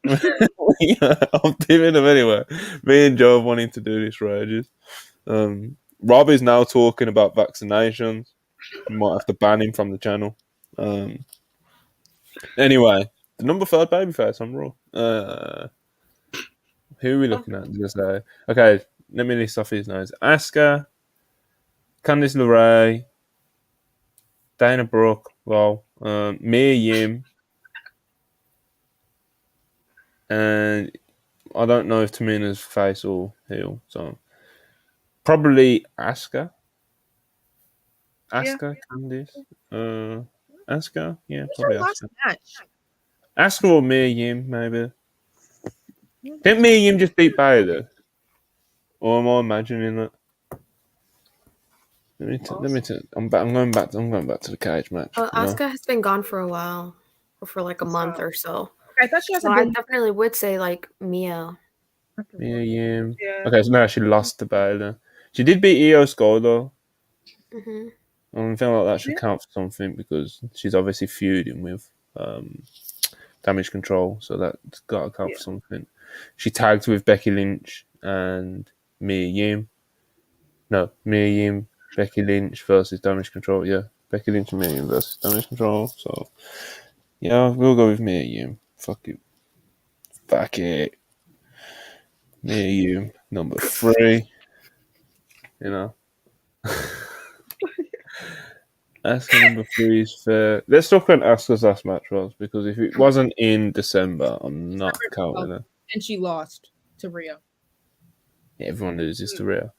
I'm doing them anyway. Me and Joe wanting to do this for ages. Rob is now talking about vaccinations. We might have to ban him from the channel. Anyway, the number 3 babyface on Raw. Who are we looking at? Just okay, let me list off his names. Asuka, Candice LeRae, Dana Brooke, Well, Mia Yim, and I don't know if Tamina's face or heel, so probably Asuka. Asuka, Candice. Asuka, yeah, Who's probably her last Asuka. match? Asuka or Mia Yim, maybe. Didn't Mia Yim just beat Baylor? Or am I imagining that? I'm going back to the cage match. Asuka has been gone for a while, or for like a month or so. I thought she has So I definitely would say like Mia. Mia Yim. Yeah. Okay, so now she lost to Baylor. She did beat Io Sky though. Mm-hmm. I feel like that should count for something because she's obviously feuding with Damage Control, so that's got to count for something. She tagged with Becky Lynch and Mia Yim. No, Mia Yim, Becky Lynch versus Damage Control. Yeah, Becky Lynch and Mia Yim versus Damage Control. So, yeah, we'll go with Mia Yim. Fuck it. Fuck it. Mia Yim, number 3. You know. Asuka number 3 is fair. Let's talk about Asuka's last match was, because if it wasn't in December, I'm not counting it. And she lost to Rhea. Yeah, everyone loses to Rhea.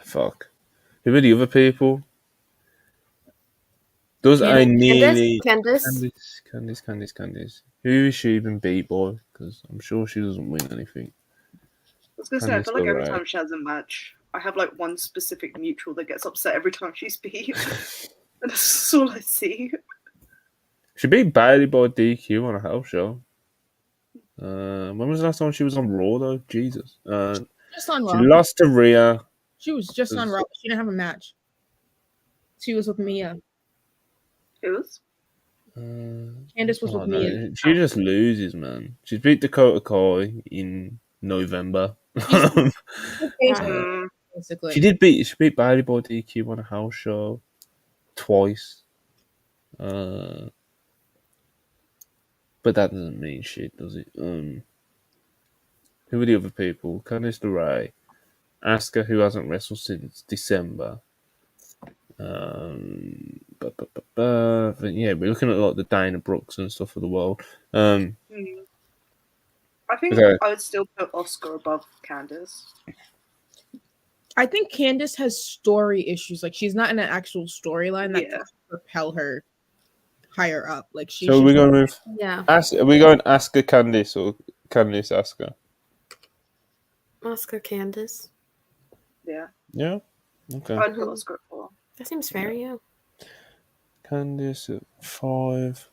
Fuck. Who are the other people? Those I nearly Candice. Who is she even beat by? Because I'm sure she doesn't win anything. I was gonna say, I feel like every time she has a match, I have like one specific mutual that gets upset every time she's beat. And that's all I see. She beat Bayley by DQ on a house show. When was the last time she was on Raw though? Jesus. Just on Raw. She lost to Rhea. She was just on Raw. She didn't have a match. She was with Mia. Who was? Candice was with Mia. She just loses, man. She's beat Dakota Kai in November. Basically. She beat Bayley by DQ on a house show twice. But that doesn't mean shit, does it? Who are the other people? Candice LeRae, Asuka, who hasn't wrestled since December. But yeah, we're looking at like the Dana Brooks and stuff of the world. I think I would still put Asuka above Candice. I think Candice has story issues. Like she's not in an actual storyline that can propel her higher up. Like she. So we're going with are we going Asuka Candice or Candice Asuka? Asuka Candice. Yeah. Yeah. Okay. I'd put Asuka at 4. That seems fair, yeah. Candice at 5.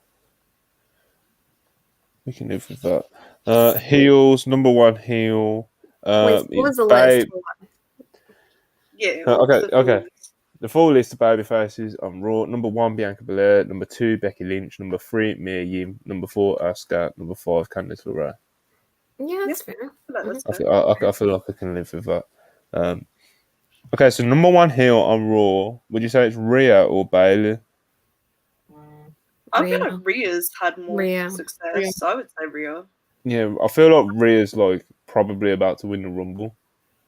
We can live with that. Heels, number 1 heel. Wait, what was the list? Yeah. Okay. The full list of baby faces on Raw. Number 1, Bianca Belair. Number 2, Becky Lynch. Number 3, Mia Yim. Number 4, Asuka. Number 5, Candice LeRae. Yeah, that's fair. I feel like I can live with that. Okay, so number 1 heel on Raw. Would you say it's Rhea or Bayley? I feel like Rhea's had more success. So I would say Rhea. Yeah, I feel like Rhea's like probably about to win the Rumble.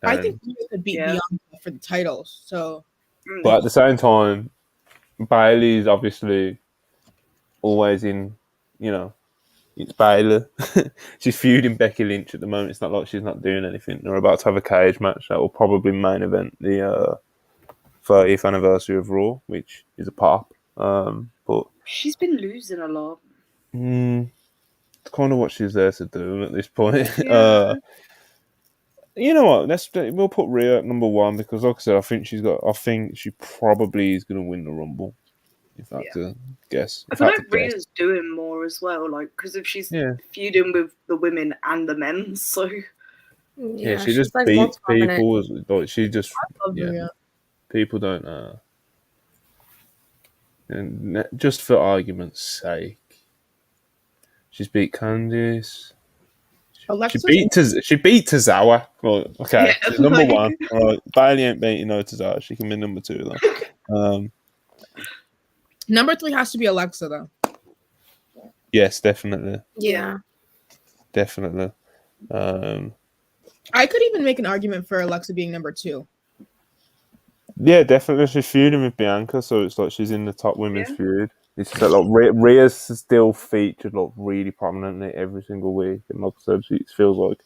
I think Rhea could beat Bianca for the titles. So, but at the same time, Bayley's obviously always in. It's Bayley. She's feuding Becky Lynch at the moment. It's not like she's not doing anything. They're about to have a cage match that will probably main event the 30th anniversary of Raw, which is a pop. But she's been losing a lot. It's kind of what she's there to do at this point. Yeah. You know what? We'll put Rhea at number 1 because, like I said, I think she probably is going to win the Rumble. If I had to guess. I feel like Rhea's doing more as well, like because if she's feuding with the women and the men, so she just like beats people. Like she just people don't. And just for argument's sake, she's beat Candice. She beat Tozawa. Well, okay, she's number 1. All right, Bayley ain't beating no Tozawa. She can be number 2 though. Number 3 has to be Alexa, though. Yes, definitely. Yeah. Definitely. I could even make an argument for Alexa being number 2. Yeah, definitely. She's feuding with Bianca, so it's like she's in the top women's feud. It's just that like Rhea's still featured like really prominently every single week, and like I said, she feels like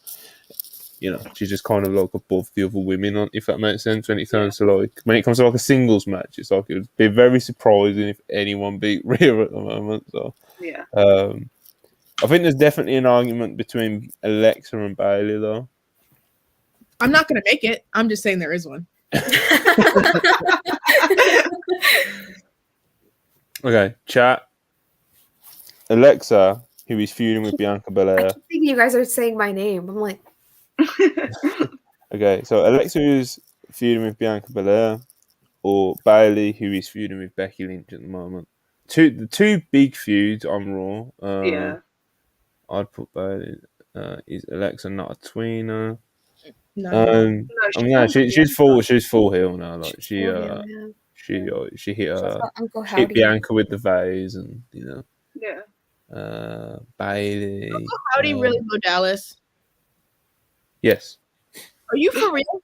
she's just kind of like above the other women, if that makes sense. When it comes to when it comes to like a singles match, it's like it would be very surprising if anyone beat Rhea at the moment. So I think there's definitely an argument between Alexa and Bayley, though. I'm not gonna make it. I'm just saying there is one. Okay, chat. Alexa, who is feuding with Bianca Belair. I keep thinking you guys are saying my name. I'm like. Okay, so Alexa is feuding with Bianca Belair, or Bayley, who is feuding with Becky Lynch at the moment. The two big feuds on Raw. I'd put Bayley. Is Alexa not a tweener? No, she's full heel now. Like she hit Bianca with the vase, and Bayley. Uncle Howdy really Bo Dallas? Yes. Are you for real?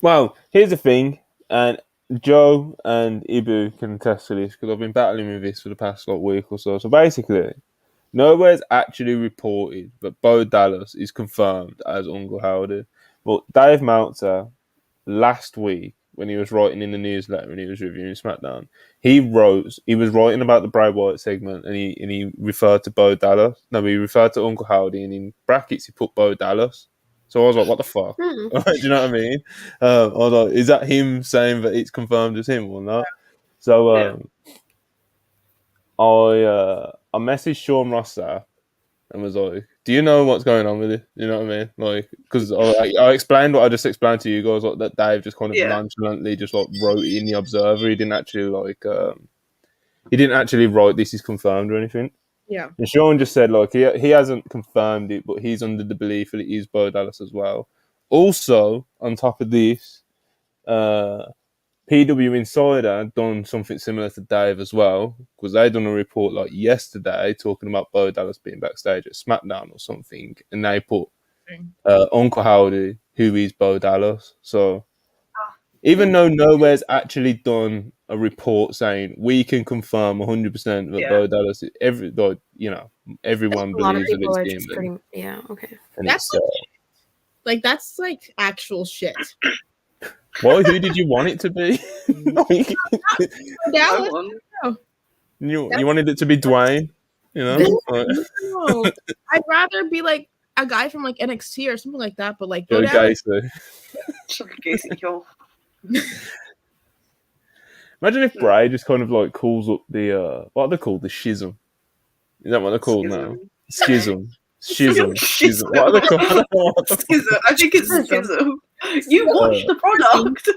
Well, here's the thing, and Joe and Ibu can attest to this because I've been battling with this for the past week or so. So basically, nowhere's actually reported, but Bo Dallas is confirmed as Uncle Howdy. But Dave Meltzer, last week, when he was writing in the newsletter and he was reviewing SmackDown, he was writing about the Bray Wyatt segment, and he referred to Bo Dallas. No, he referred to Uncle Howdy, and in brackets he put Bo Dallas. So I was like, what the fuck? Do you know what I mean? I was like, is that him saying that it's confirmed as him or not? So I messaged Sean Rossar and was like, do you know what's going on with it? You know what I mean? Like, because I explained what I just explained to you guys, like that Dave just kind of nonchalantly just wrote it in the Observer. He didn't actually write this is confirmed or anything. Yeah. And Sean just said he hasn't confirmed it, but he's under the belief that it is Bo Dallas as well. Also, on top of this, PW Insider done something similar to Dave as well, because they done a report yesterday talking about Bo Dallas being backstage at SmackDown or something, and they put Uncle Howdy, who is Bo Dallas. So even though nowhere's actually done a report saying we can confirm 100% that Bo Dallas, everyone believes that it's him. Okay. And that's that's actual shit. Why? Who did you want it to be? You wanted it to be Dwayne, No. I'd rather be a guy from NXT or something like that, but Joe Gacy. Imagine if Bray just kind of calls up the what are they called? The schism. Is that what they're called now? Schism. Schism. What are they called? Schism. I think it's schism. You watch the product.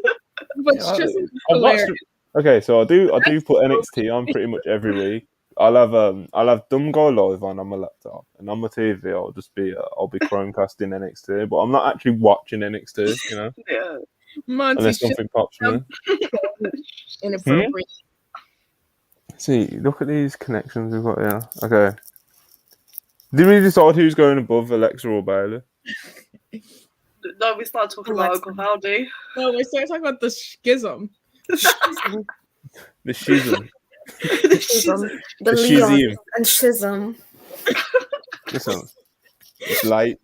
But schism is hilarious. Okay, so I do put NXT on pretty much every week. I'll have Dumb Guy Live on my laptop, and on my TV I'll be Chromecasting NXT, but I'm not actually watching NXT, Yeah. Unless something pops me. Inappropriate. See, look at these connections we've got here. Okay. Did we decide who's going above Alexa or Bayley? No, we start talking about Uncle Howdy. No, we start talking about the schism. The schism. The Leon and schism. Listen, it's late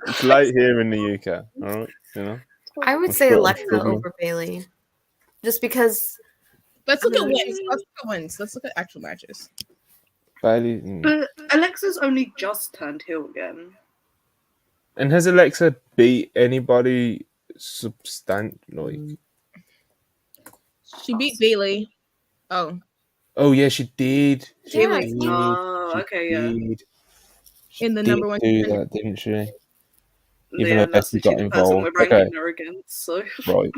here in the UK. All right, I would say Alexa over Bayley, just because. Let's look at wins. Let's look at actual matches. Bayley, but Alexa's only just turned heel again. And has Alexa beat anybody substantially? She beat Bayley. Oh yeah, she did. Okay, yeah. In the number one. Do that, didn't she? Even though Becky got involved. Okay. So. Right.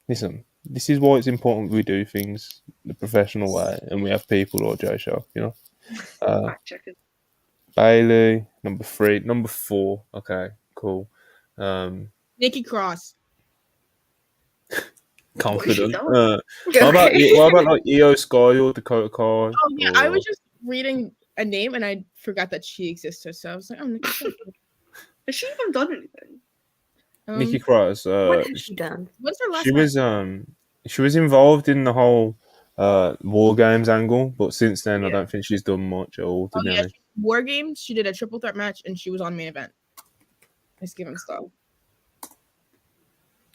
Listen, this is why it's important we do things the professional way, and we have people like Jay Show, Fact checking. Bayley, number 3, number 4. Okay, cool. Nikki Cross. Confident. What about Io Sky or Dakota Kai? Oh yeah, I was just reading a name and I forgot that she existed. So I was like, oh, Nikki Cross. Has she even done anything? Nikki Cross. What has she done? What's her last? She name? was she was involved in the whole War Games angle, but since then I don't think she's done much at all. To be honest. War Games. She did a triple threat match, and she was on main event. Thanksgiving style.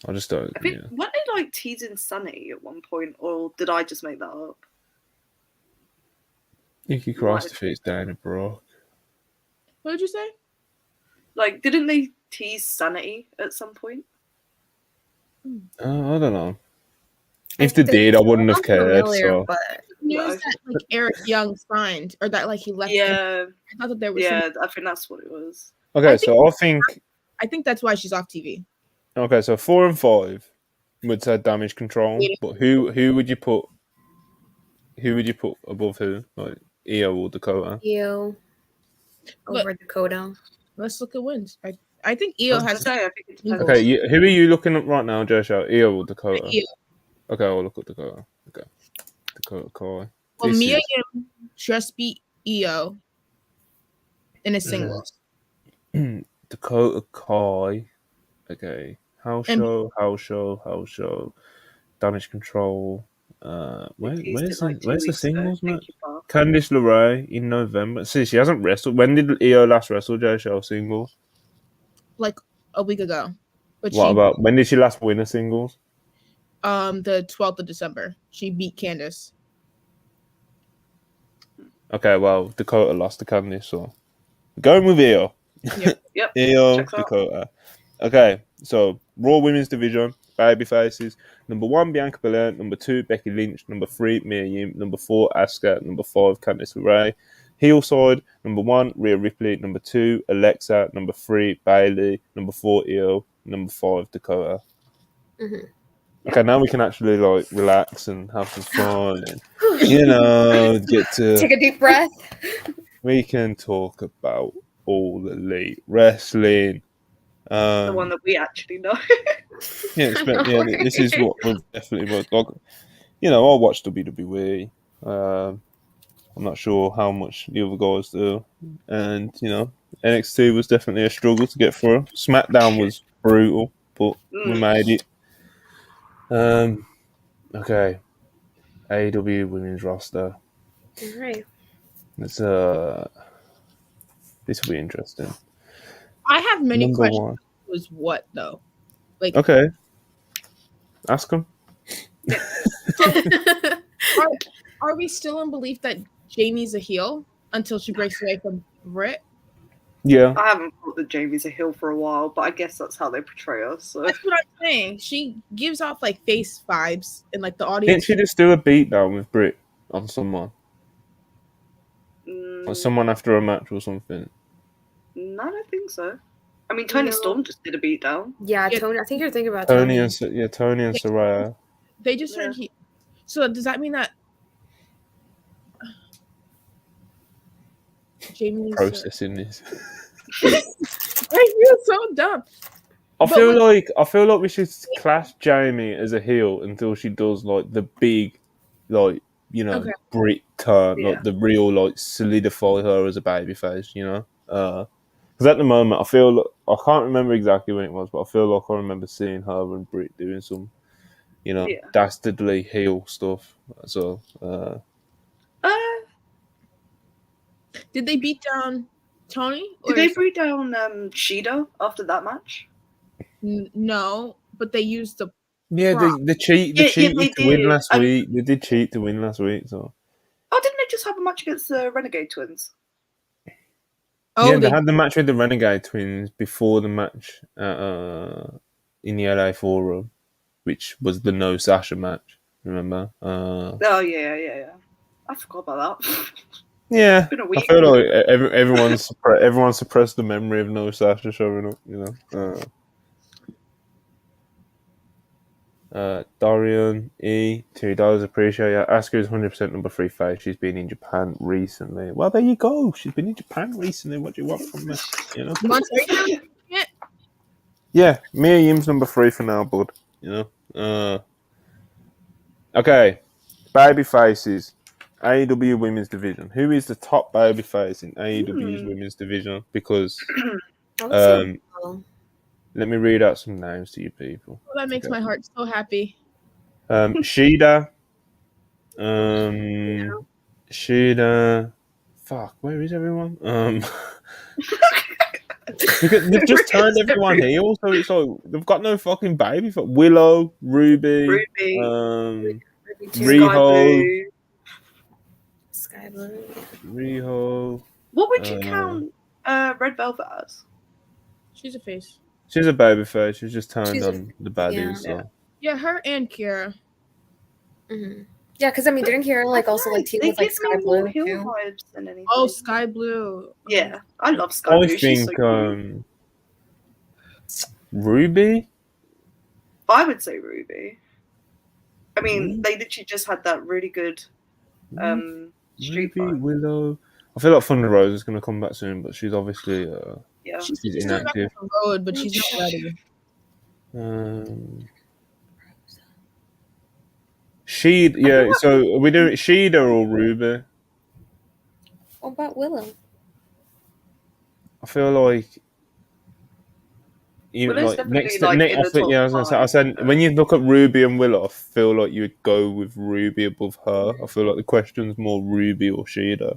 I just don't. I think weren't they like teasing Sunny at one point, or did I just make that up? Nikki Cross defeats Dana Brooke. What did you say? Like, didn't they tease Sanity at some point? I don't know. If they did, I wouldn't have cared. So. But news that like Eric Young signed, or that like he left. Yeah, I thought that there was. Yeah, I think that's what it was. Okay, I think that's why she's off TV. Okay, so 4 and 5 would say Damage Control, but who would you put? Who would you put above who? Like Io or Dakota? Io over Dakota. Let's look at wins. I think Io has. Okay, who are you looking at right now, Joshua? Io or Dakota? Io. Okay, I'll look at Dakota. Okay, Dakota Kai. Well, Mia Yim just beat Io in a singles. Dakota Kai. Okay, house show. Damage Control. Where's the singles match? Candice LeRae in November. See, she hasn't wrestled. When did Io last wrestle, Joe Show singles? Like a week ago. But about when did she last win a singles? The 12th of December. She beat Candice. Okay, well, Dakota lost to Candice, so going with Io. Yep. Io, Dakota. Okay, so Raw Women's Division, baby faces. Number 1, Bianca Belair. Number 2, Becky Lynch. Number 3, Mia Yim. Number 4, Asuka. Number 5, Candice LeRae. Heel side, number 1, Rhea Ripley. Number 2, Alexa. Number 3, Bayley. Number 4, Io. Number 5, Dakota. Mm-hmm. Okay, now we can actually like relax and have some fun and get to take a deep breath. We can talk about All Elite Wrestling. The one that we actually know. This is what we've definitely worked. Like, I watch WWE. I'm not sure how much the other guys do, and NXT was definitely a struggle to get through. SmackDown was brutal, but we made it. Okay, AEW women's roster. All right. This will be interesting. I have many questions. Was what though? Like, okay, ask them. Are we still in belief that Jamie's a heel until she breaks away from Britt? Yeah, I haven't thought that Jamie's a heel for a while, but I guess that's how they portray us. So. That's what I'm saying. She gives off like face vibes, and like the audience. Didn't she just do a beatdown with Britt on someone? Or someone after a match or something? No, I don't think so. I mean, Tony Storm just did a beatdown. Yeah, Tony. I think you're thinking about Tony and Saraya. They just heard So does that mean that Jamie's processing this? I feel so dumb. I feel like we should class Jamie as a heel until she does like the big, like Brit turn, like the real like solidify her as a babyface. Because at the moment, I can't remember exactly when it was, but I feel like I remember seeing her and Britt doing some, dastardly heel stuff. So, did they beat down Tony? Did they beat down Shida after that match? No, but they used the. Yeah, they cheated to win last week. They did cheat to win last week. So. Oh, didn't they just have a match against the Renegade Twins? Oh, yeah, they had the match with the Renegade Twins before the match in the LA Forum, which was the No Sasha match. Remember? Oh yeah. I forgot about that. Yeah, it's been a week. I feel like everyone suppressed the memory of No Sasha showing up. Dorian E. $2 appreciate it. Asuka is 100% number 3 face. She's been in Japan recently. Well, there you go. She's been in Japan recently. What do you want from me? Yeah, Mia Yim's number 3 for now, bud. Okay, baby faces. AEW Women's Division. Who is the top baby face in AEW's Women's Division? Because let me read out some names to you people. That makes my heart so happy. Shida. Shida. Fuck, where is everyone? Because they've just turned everyone heel, so it's like they've got no fucking baby. Willow, Ruby, Riho, Sky Blue. Riho. What would you count Red Velvet as? She's a face. She's a baby face. She's just turned on the baddies. Yeah, her and Kira. Mm-hmm. Yeah, because I mean, didn't Kira also team with Sky Blue too? Oh, Sky Blue. Yeah, I love Sky Blue. I think Ruby. I would say Ruby. I mean, they literally just had that really good street Ruby, fight. Willow. I feel like Thunder Rose is going to come back soon, but she's obviously she's inactive. Back on the road, but she's not ready. Sheed, yeah. So are we doing Sheeda or Ruby? What about Willow? I feel like even next. I said when you look at Ruby and Willow, I feel like you would go with Ruby above her. I feel like the question's more Ruby or Sheeda.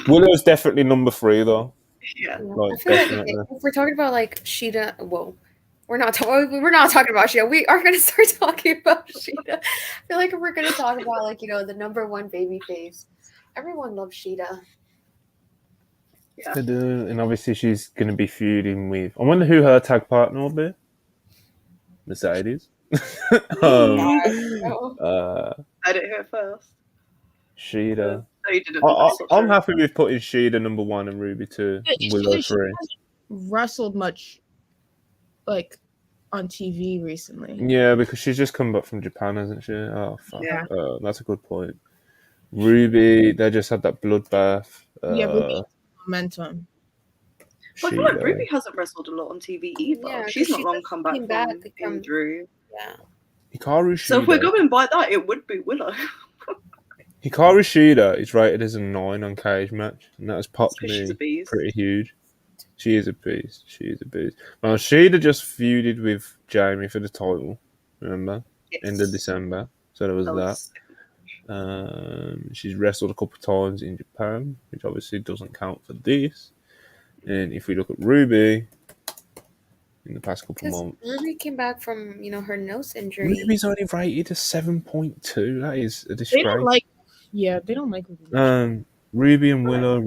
Willow's definitely number 3 though. Yeah, definitely. If we're talking about Sheeda, we're not talking about Sheeda. We are going to start talking about Sheeda. I feel like if we're going to talk about the number 1 baby face, everyone loves Sheeda. Yeah. And obviously she's going to be feuding with. I wonder who her tag partner will be. Mercedes. I didn't hear it first. Sheeda. I'm happy with putting Sheeda number 1 and Ruby 2. Willow 3. She hasn't wrestled much, on TV recently. Yeah, because she's just come back from Japan, hasn't she? Oh, fuck. Yeah. That's a good point. Ruby, they just had that bloodbath. Ruby momentum. I feel like Ruby hasn't wrestled a lot on TV either. Yeah, she's not long come back from injury. Yeah. Hikaru Shida. So if we're going by that, it would be Willow. Hikaru Shida is rated as a 9 on Cage Match, and that has popped me pretty huge. She is a beast. Well, Shida just feuded with Jamie for the title, remember? Yes. End of December. So there was that. She's wrestled a couple of times in Japan, which obviously doesn't count for this. And if we look at Ruby, in the past couple of months. Ruby came back from, her nose injury. Ruby's only rated a 7.2. That is a disgrace. They don't like Ruby. Ruby and Willow.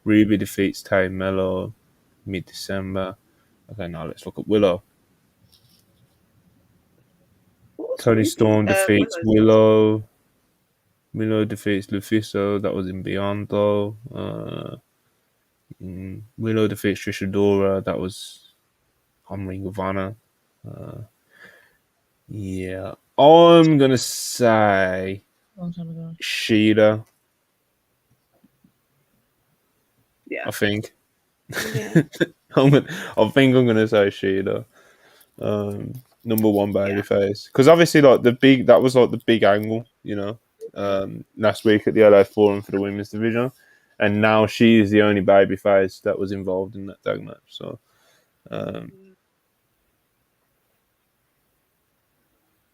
Ruby defeats Tay Mello mid-December. Okay, now let's look at Willow. Tony Storm defeats Willow. Willow defeats Lufiso. That was in Beyond, though. Willow defeats Trish Adora. That was on Ring of Honor. Yeah. I'm going to say long time ago. Sheeda. Yeah. I think. Yeah. I think I'm going to say Sheeda. Number 1 babyface. Because obviously, that was the big angle, last week at the LA Forum for the women's division. And now she is the only babyface that was involved in that tag match. So,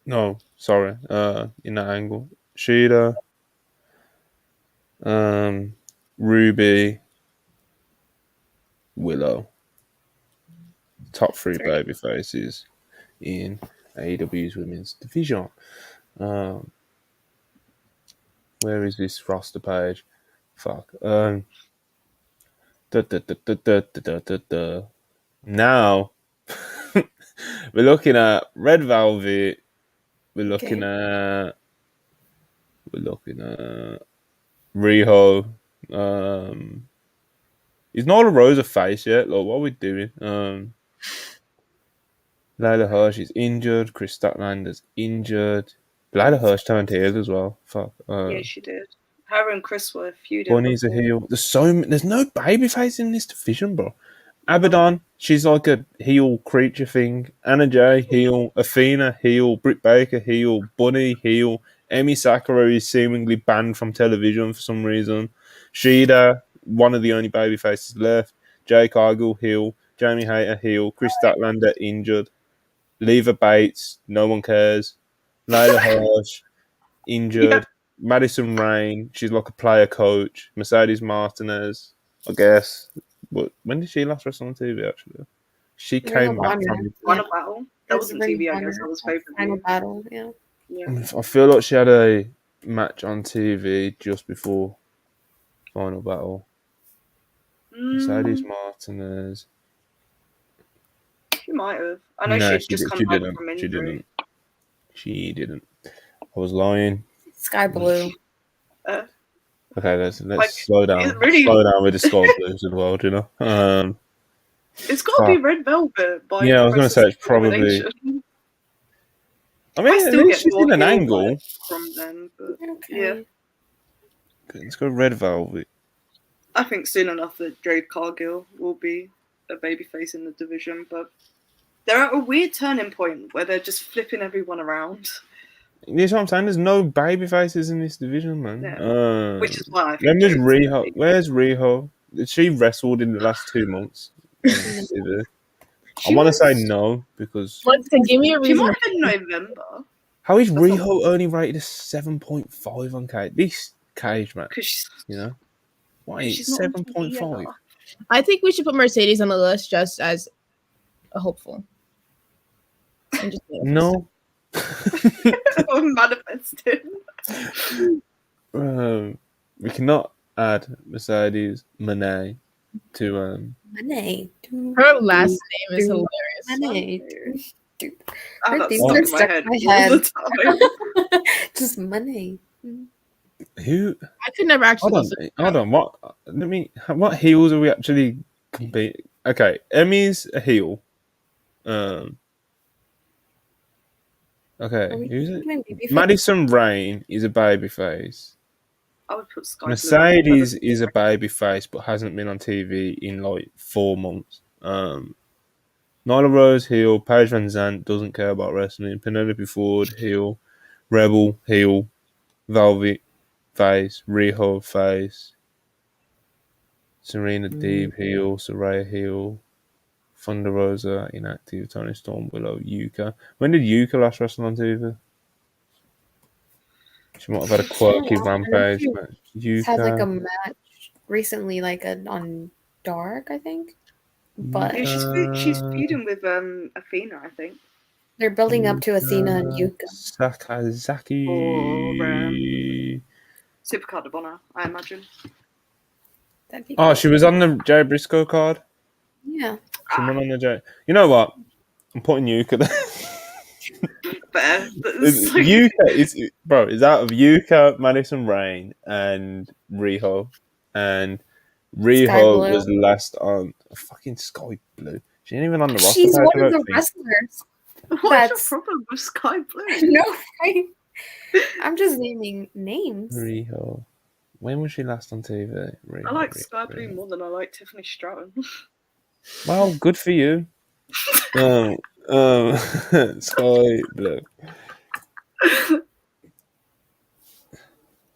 no, sorry. In that angle, Sheeda, Ruby, Willow, top 3 babyfaces in AEW's women's division. Where is this roster page? Fuck. Now we're looking at Red Velvet. We're looking at Riho. Is Nyla Rose a face yet? What are we doing? Layla Hirsch is injured. Chris Statlander's injured. Layla Hirsch turned heel as well. Fuck. Yeah, she did. Her and Chris were feuding. Bunny's a heel. There's no babyface in this division, bro. Abaddon, she's like a heel creature thing. Anna Jay, heel. Athena, heel. Britt Baker, heel. Bunny, heel. Emi Sakura is seemingly banned from television for some reason. Sheeda, one of the only babyfaces left. Jake Argyle, heel. Jamie Hayter, heel. Chris Statlander, injured. Leva Bates, no one cares. Layla Hirsch, injured. Madison Rain, she's like a player coach. Mercedes Martinez, I guess. But when did she last wrestle on TV, actually? She came back from... Final Battle? That wasn't TV, I guess. That was pay-per-view. Final Battle, yeah. I feel like she had a match on TV just before Final Battle. Mercedes Martinez. She might have. I know she'd just come back from injury. She didn't. I was lying. Sky Blue. Okay, let's slow down. Slow down with the Sky Blues as well, do you know? It's got to be Red Velvet. By I was going to say it's probably... I mean, at least she's in an angle. From them, but Okay. Let's go Red Velvet. I think soon enough that Jade Cargill will be a babyface in the division, but they're at a weird turning point where they're just flipping everyone around. You know what I'm saying? There's no baby faces in this division, man. Yeah. Which is why I think then there's Riho. Where's Riho? She wrestled in the last 2 months. I want to say no because... Give me a reason. She might have been November. How is Riho only rated a 7.5 on Cage? This Cage match, you know? Why? 7.5? I think we should put Mercedes on the list just as a hopeful. No. Manifested. We cannot add Mercedes Moné to Moné. Her last name is hilarious. Moné. Dude. Her things are are stuck in my head head all the time. Just Moné. who? I could never actually. Hold on. What heels are we actually competing? Okay, Emmy's a heel. Okay, who's it? Madison Rain is a babyface. I would put Sky Mercedes is a babyface, but hasn't been on TV in like 4 months. Nyla Rose heel. Paige Van Zandt doesn't care about wrestling. Penelope Ford heel. Rebel heel. Velvet face. Riho face. Serena Deeb heel. Saraya heel. Thunder Rosa inactive. Tony Storm, Willow, Yuka. When did Yuka last wrestle on TV? She might have had a quirky rampage match. Yuka had like a match recently, like on Dark, I think. But she's feuding with Athena, I think. They're building up to Athena and Yuka. Sakazaki. Or Supercard of Honor, I imagine. Oh, she was on the Jay Briscoe card. Yeah. Someone on the Jay. You know what? I'm putting Yuka there. Fair. Yuka is out of Yuka, Madison Rain, and Riho. And Riho was last on fucking Sky Blue. She ain't even on the roster. She's one of the wrestlers. What's your problem with Sky Blue? No, right? I'm just naming names. Riho. When was she last on TV? I like Sky Blue more than I like Tiffany Stratton. Well, good for you. Sky Blue.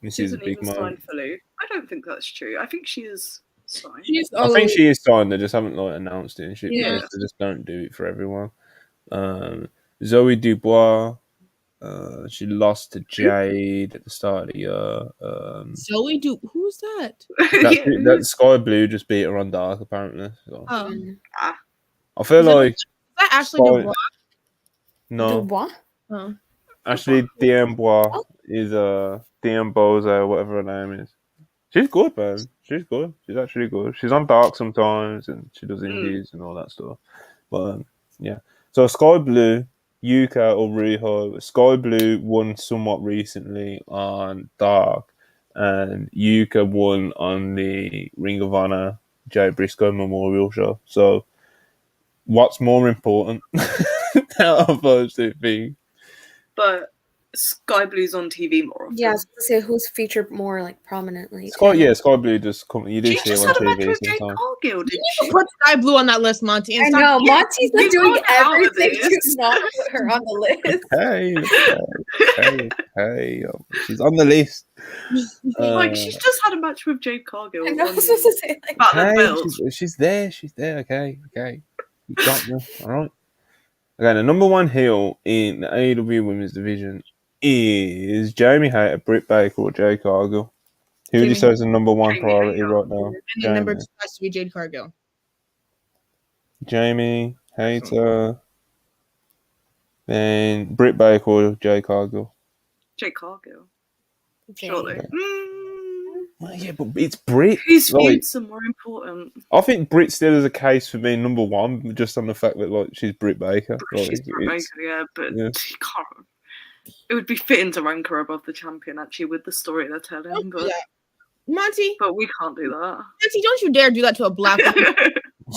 This is a big moment. I don't think that's true. I think she is signed. I think she is signed. They just haven't announced it. They just don't do it for everyone. Zoe Dubois. She lost to Jade at the start of the year. Zoe who's that? That Sky Blue just beat her on Dark, apparently. So. I feel like... Is that Ashley Dubois? No. Dubois? Oh. Ashley Dubois is DM Boza, whatever her name is. She's good, man. She's good. She's actually good. She's on Dark sometimes, and she does indies and all that stuff. But, yeah. So Sky Blue... Yuka or Riho. Sky Blue won somewhat recently on Dark, and Yuka won on the Ring of Honor Jay Briscoe Memorial Show. So, what's more important out of those two things? But Sky Blue's on TV more often. Yeah, I was going to say who's featured more prominently. Sky Blue does come. You do see her on TV sometimes. You put Sky Blue on that list, Monty. I know Monty's been doing everything to not put her on the list. Hey! She's on the list. She's just had a match with Jade Cargill. I know I was supposed to say that. She's there. Okay. You got me. All right. Okay, the number one heel in the AEW Women's Division is Jamie Hayter, Britt Baker, or Jade Cargill. Who do you Jamie say is the number one Jamie priority Hayter. right now? And then number Jamie. 2 has to be Jade Cargill. Jamie Hayter, then Britt Baker or Jade Cargill. Jake Cargill. Jade. Surely. Well, yeah, but it's Britt. Whose Like, feuds are more important? I think Britt still is a case for being number one, just on the fact that like she's Britt Baker. She's Like, Britt Baker, yeah, but yeah. you can't. It would be fitting to rank her above the champion, actually, with the story they're telling. Don't do But, that. Monty, but we can't do that. Monty, don't you dare do that to a black woman.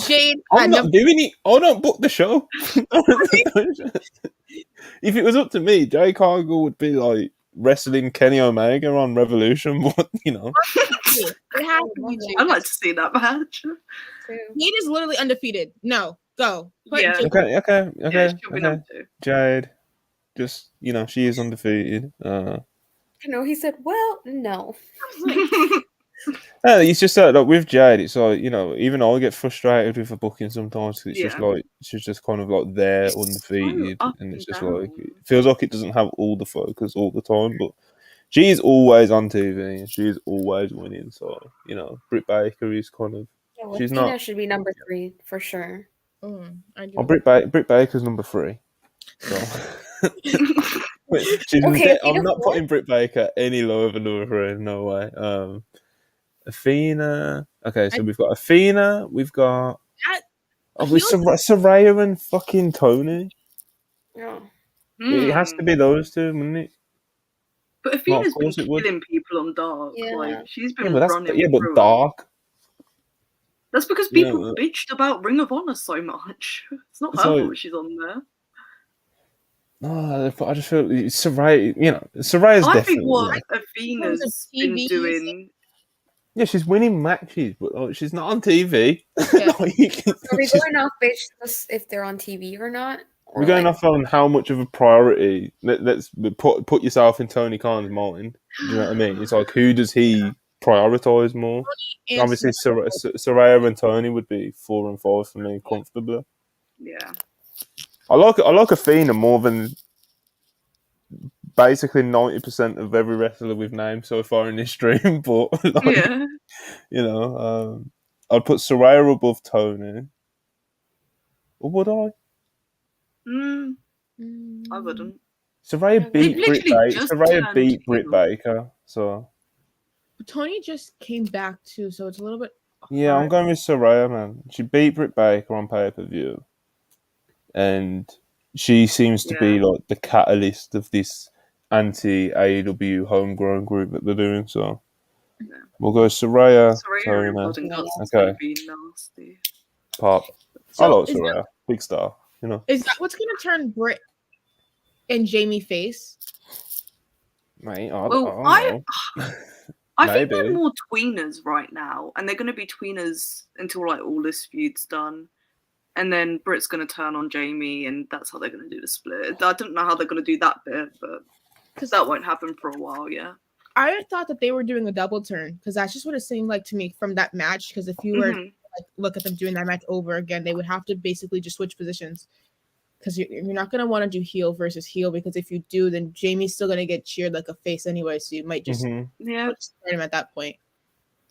Jade, I'm not doing it. I don't book the show. If it was up to me, Jay Cargill would be like wrestling Kenny Omega on Revolution. But you know, it has to be Jade. I'd like to see that match. Jade is literally undefeated. No, go. Put Yeah. Jade- okay. Yeah, she'll be number 2. Jade, just she is undefeated. No, he said, well, no. It's just that like, with Jade, it's like even I get frustrated with her booking sometimes because it's just Yeah. like she's just kind of like there It's so undefeated, up and it's and just like down. it feels like it doesn't have all the focus all the time. But she is always on TV and she is always winning. So Britt Baker is kind of Yeah, well, she's Tina not. should be number 3 for sure. I do. Oh, Britt Baker's number 3. So. Okay, I'm not putting Britt Baker any lower than number 3. No way. Athena. Okay, so we've got Athena. We've got with Saraya and fucking Tony. Yeah. It has to be those two, wouldn't it? But Athena's of been course it would. killing people on Dark. Yeah. Like she's been Yeah, but running. but through it. Dark. That's because people bitched about Ring of Honor so much. It's not her fault she's on there. No, I just feel Saraya. Saraya's I definitely. think what there. Athena's been TV doing. Yeah, she's winning matches, but she's not on TV. Yeah. Are we going off based if they're on TV or not? We're going off on how much of a priority. Let's put yourself in Tony Khan's mind. Do you know what I mean? It's like who does he prioritize more? Obviously, Saraya and Tony would be 4 and 5 for me comfortably. Yeah. I like Athena more than basically 90% of every wrestler we've named so far in this stream. But I'd put Saraya above Tony. Or would I? I wouldn't. Saraya beat Britt Baker. Saraya beat Britt Baker. So Tony just came back too, so it's a little bit. Yeah, I'm going with Saraya, man. She beat Britt Baker on pay-per-view. And she seems to be like the catalyst of this anti-AEW homegrown group that they're doing. So we'll go Saraya. Okay. Be nasty. Pop. I like Saraya. Big star. Is that what's going to turn Britt and Jamie face? Mate, I don't know. I think they're more tweeners right now, and they're going to be tweeners until like all this feud's done, and then Britt's going to turn on Jamie, and that's how they're going to do the split. I don't know how they're going to do that bit, but because that won't happen for a while, yeah. I thought that they were doing a double turn because that's just what it seemed like to me from that match. Because if you were look at them doing that match over again, they would have to basically just switch positions. Because you're not going to want to do heel versus heel, because if you do, then Jamie's still going to get cheered like a face anyway, so you might just start him at that point.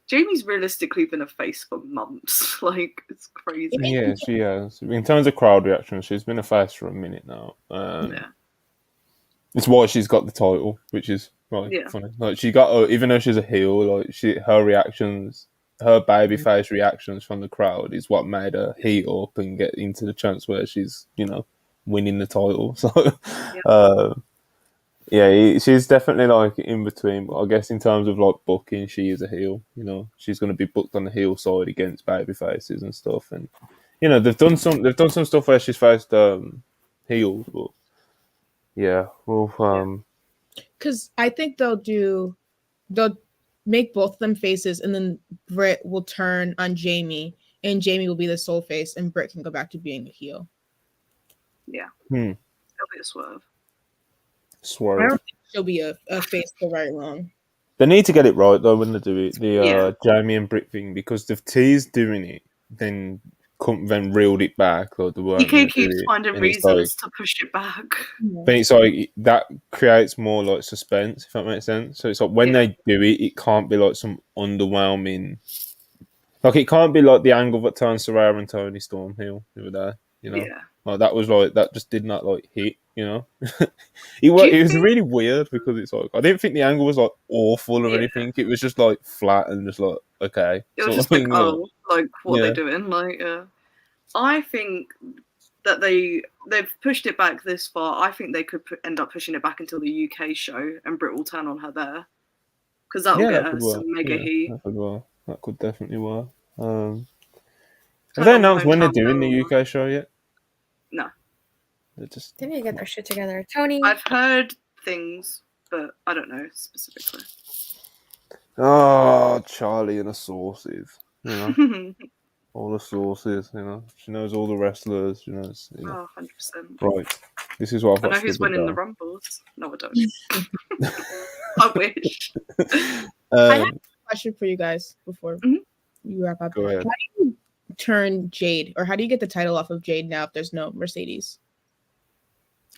Jamie's realistically been a face for months. Like, it's crazy. Yeah, she has. In terms of crowd reaction, she's been a face for a minute now. It's why she's got the title, which is funny. Like, she got, even though she's a heel, like her reactions, her babyface reactions from the crowd is what made her heat up and get into the chance where she's, winning the title. So, she's definitely like in between. But I guess in terms of like booking, she is a heel. She's going to be booked on the heel side against baby faces and stuff. And they've done some stuff where she's faced heels, but because I think they'll make both of them faces, and then Britt will turn on Jamie, and Jamie will be the sole face, and Britt can go back to being a heel. Yeah. It'll be a swerve. I don't think she'll be a face for very long. They need to get it right though when they do it. The Jamie and Britt thing, because if T's doing it, then then reeled it back, like the EK work. keeps finding reasons to push it back. But it's like that creates more like suspense, if that makes sense. So it's like when they do it, it can't be like some underwhelming. Like it can't be like the angle that turned Saraya and Tony Storm heel the other day, you know. Yeah. Like that was like that just did not like hit, you know. It was really weird because it's like I didn't think the angle was like awful or anything. It was just like flat and just like okay. It was just like what are they doing? Like I think that they've pushed it back this far. I think they could end up pushing it back until the UK show, and Britt will turn on her there because that will get her some mega heat. That could definitely work. Have they announced when they're doing the UK show yet? No. They need to get their shit together. Tony. I've heard things, but I don't know specifically. Oh, Charlie and the sauces. You know? All the sauces, you know. She knows all the wrestlers, you know. Oh, 100%. Right. This is what I've got. I know who's winning the Rumbles. No, I don't. I wish. I have a question for you guys before you wrap up. Go ahead. How do you turn Jade, or how do you get the title off of Jade now if there's no Mercedes?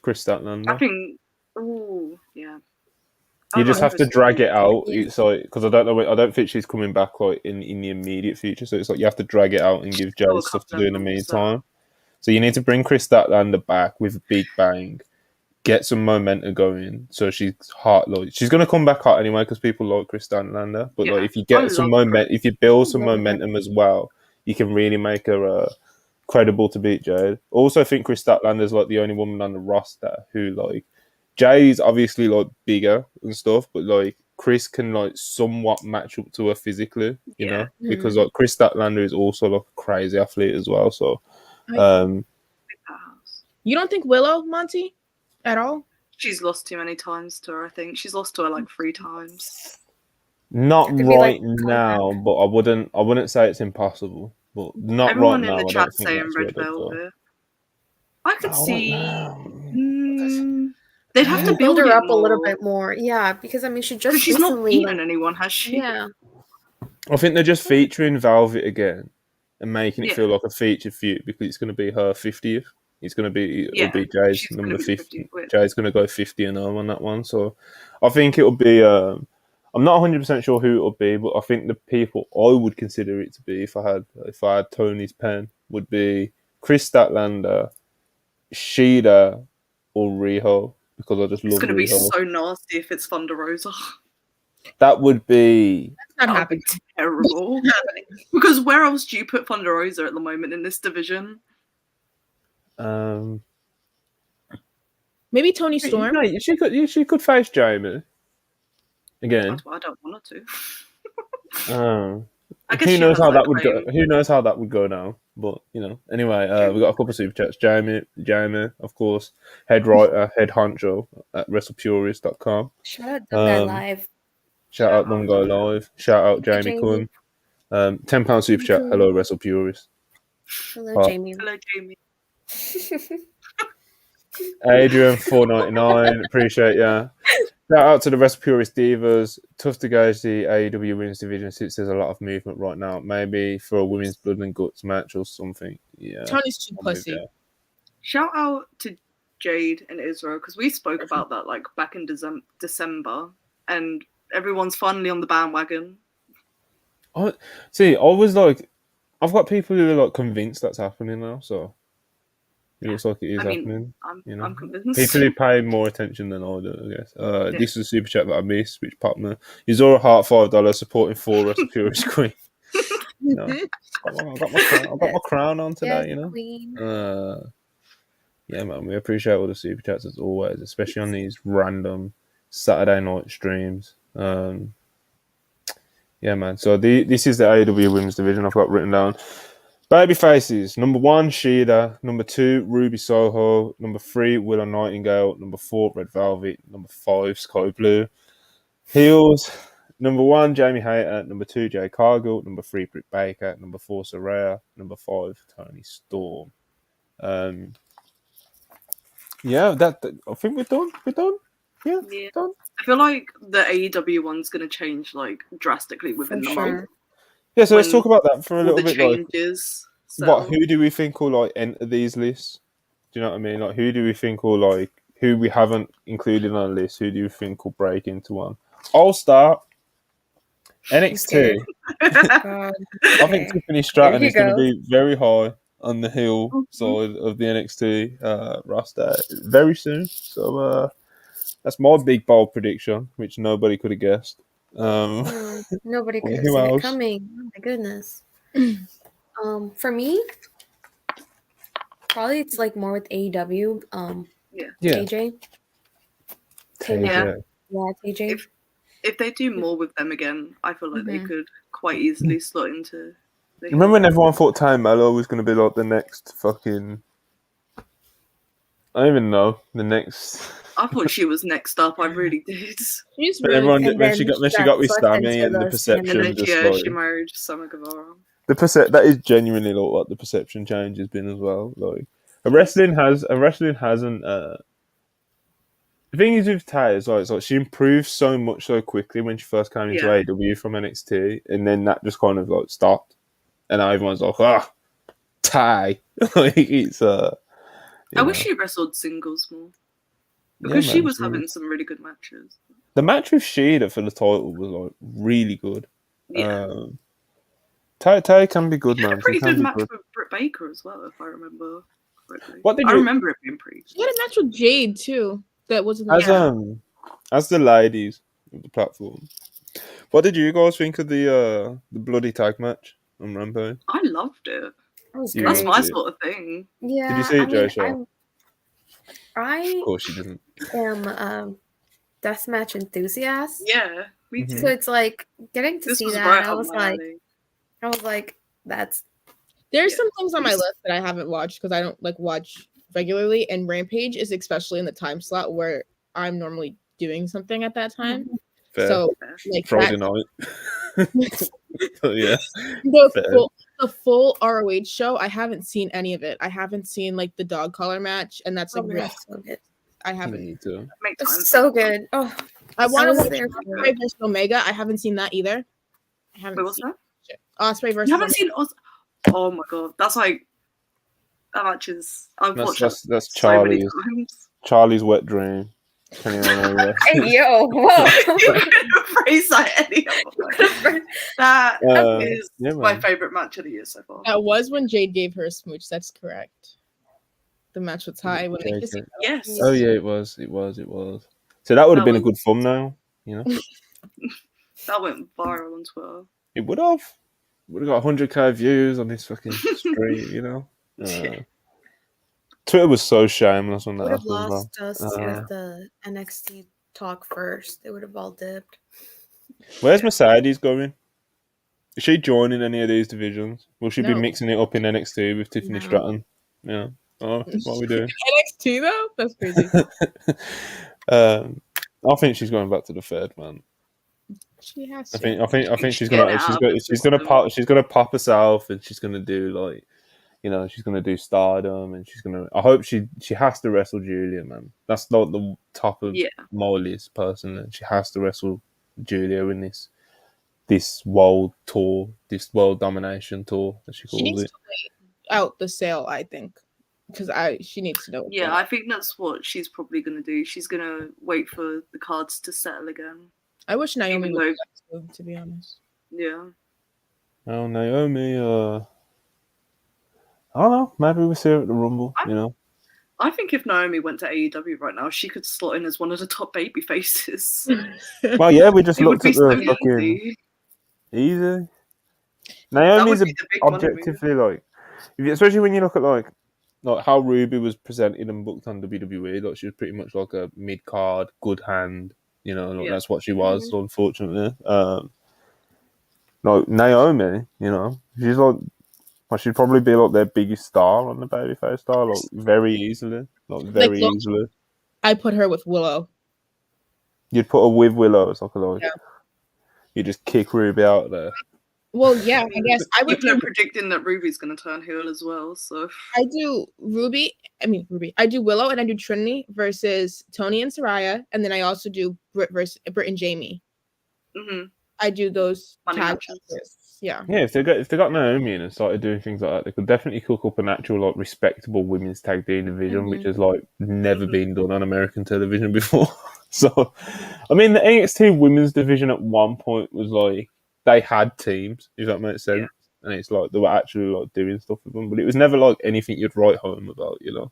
Chris Statlander. I think. Oh, yeah. You just have to drag it out. It's like because I don't know. I don't think she's coming back like in the immediate future. So it's like you have to drag it out and give Jade stuff to do in the meantime. So you need to bring Chris Statlander back with a big bang, get some momentum going. So she's hot. Like she's gonna come back hot anyway because people like Chris Statlander. But like if you get some momentum, if you build some momentum as well, you can really make her credible to beat Jade. Also, I think Chris Statlander is like the only woman on the roster who like. Jay's obviously like bigger and stuff, but like Chris can like somewhat match up to her physically, you know, because like Chris Statlander is also like a crazy athlete as well. So, you don't think Willow Monty at all? She's lost too many times to her. I think she's lost to her like 3 times. Not right now, but I wouldn't say it's impossible. But not everyone right now. Everyone in the chat saying Red Velvet. I could see. They'd have to build her up a little bit more. Yeah, because I mean, she's not beaten anyone, has she? Yeah. I think they're just featuring Velvet again and making it feel like a featured feud because it's going to be her 50th. It'll be Jay's number 50. Jay's going to go 50-0 on that one. So I think it'll be. I'm not 100% sure who it'll be, but I think the people I would consider it to be if I had Tony's pen would be Chris Statlander, Shida, or Riho. Because I just love. It's going to be so nasty if it's Thunder Rosa. That would be. That's not happening. Terrible. Because where else do you put Thunder Rosa at the moment in this division? Maybe Tony Storm. No, she could face Jamie again. That's why I don't want her to. Who knows how that would go? Who knows how that would go now? But you know, anyway, we got a couple of super chats. Jamie, of course, head writer, head honcho at WrestlePurist.com. Shout out Dumb Guy Live. Shout out Dumb Guy Live. Shout out Jamie Kun. £10 super chat. Hello, WrestlePurist. Hello, Jamie. Hello, Jamie. Adrian, $4.99. Appreciate ya. Shout out to the WrestlePurist Divas. Tough to gauge the AEW Women's Division since there's a lot of movement right now. Maybe for a Women's Blood and Guts match or something. Yeah. Tony's too pussy. Shout out to Jade and Israel because we spoke about that like back in December, and everyone's finally on the bandwagon. I was like, I've got people who are like convinced that's happening now. So it looks like it is happening. I'm convinced. People who pay more attention than I do, I guess. This is a super chat that I missed, which popped me. Yuzora Hart, $5 supporting 4 WrestlePurist Queen. You know, I got my crown on today, you know. Queen. Yeah, man, we appreciate all the super chats as always, especially on these random Saturday night streams. Yeah, man. So this is the AEW Women's Division I've got written down. Baby faces. Number 1, Shida. Number 2, Ruby Soho. Number 3, Willow Nightingale. Number 4, Red Velvet. Number 5, Sky Blue. Heels. Number 1, Jamie Hayter. Number 2, Jay Cargill. Number 3, Britt Baker. Number 4, Saraya. Number 5, Tony Storm. Yeah, I think we're done. Yeah, done. I feel like the AEW one's going to change like drastically within the month. Yeah, so let's talk about that for a little bit. Changes. So who do we think will like enter these lists? Do you know what I mean? Like, who do we think will like who we haven't included on a list? Who do you think will break into one? I'll start. NXT. God. I think Okay. Tiffany Stratton Here is he going to goes. be very high on the hill side of the NXT roster very soon. So that's my big bold prediction, which nobody could have guessed. Nobody could have Who seen it else? coming. Oh my goodness. For me, probably it's like more with AEW. Yeah. TJ. TJ. Yeah, TJ. If they do more with them again, I feel like they could quite easily slot into. Remember when everyone thought Ty Mello was going to be like the next fucking? I don't even know the next. I thought she was next up. I really did. She's But really everyone, And when then she got with swept Sammy into and the the perception And then just she like married Summer Guevara. that is genuinely like what the perception change has been as well. Like wrestling hasn't. The thing is with Tay is like she improved so much so quickly when she first came into AEW from NXT, and then that just kind of like stopped, and now everyone's like, Tay. Like it's I wish she wrestled singles more because she was having some really good matches. The match with Shida for the title was like really good. Yeah. Tay can be good, man. A pretty She can good be match good. with Britt Baker as well, if I remember correctly. What did I you remember it being pretty. She had a match with Jade too. That wasn't as the ladies of the platform? What did you guys think of the bloody tag match on Rampage? I loved it. That was You great. That's my sort of thing. Yeah. Did you see it, Jay Shaw? Of course you didn't. am deathmatch enthusiast. Yeah, me too. So it's like getting to see that. Right I was like, that's. There's some things on my list that I haven't watched because I don't like watch regularly, and Rampage is especially in the time slot where I'm normally doing something at that time. Fair. So like Friday night. Yeah. The full ROH show, I haven't seen any of it. I haven't seen like the dog collar match, and that's like really so good. I haven't. Me too. It's so good. Oh, I want to watch there Ospreay versus Omega. I haven't seen that either. I haven't. Wait, what's that? Ospreay versus. You haven't seen Oh my god, that's like that match is. I've watched that's so many Charlie's times. Charlie's wet dream. Hey yo, whoa! Phrase that any That is my favorite match of the year so far. That was when Jade gave her a smooch. That's correct. The match with Ty when they kissed. Yes. Oh yeah, it was. So that would have been a good thumbnail, you know. That went viral on Twitter. It would have. Would have got 100k views on this fucking stream, you know. Twitter was so shameless on that. Would have lost us with the NXT talk first. They would have all dipped. Where's Mercedes going? Is she joining any of these divisions? Will she be mixing it up in NXT with Tiffany Stratton? Yeah. Oh, what are we doing? NXT though? That's crazy. I think she's going back to the Fed, man. She has to. I think she's gonna pop herself, and she's gonna do like, you know, she's gonna do Stardom, and she's gonna. I hope she has to wrestle Julia, man. That's not the top of my list personally. She has to wrestle Julia in this world tour, this world domination tour, as she calls it. She needs to wait out the sale, I think, because she needs to know. Yeah, I think that's what she's probably gonna do. She's gonna wait for the cards to settle again. I wish Naomi would, to be honest. Yeah. Oh, Naomi. I don't know. Maybe we'll see her at the Rumble. You know. I think if Naomi went to AEW right now, she could slot in as one of the top baby faces. Well, yeah, we just looked at the fucking easy. Naomi's objectively like, especially when you look at like how Ruby was presented and booked on WWE. Like she was pretty much like a mid card, good hand. You know, that's what she was, unfortunately. Like Naomi, you know, she's like, she'd probably be like their biggest star on the babyface star, like very easily, easily. I put her with Willow. You'd put her with Willow, it's like you just kick Ruby out there. Well, yeah, I guess I would. People are predicting that Ruby's going to turn heel as well, so I do Ruby. I do Willow and I do Trinity versus Tony and Saraya, and then I also do Britt and Jamie. Mm-hmm. I do those tag matches. Yeah. Yeah, if they got Naomi in and started doing things like that, they could definitely cook up an actual like respectable women's tag team division, which has like never been done on American television before. So, I mean, the NXT women's division at one point was like they had teams, if that makes sense, and it's like they were actually like doing stuff with them, but it was never like anything you'd write home about, you know.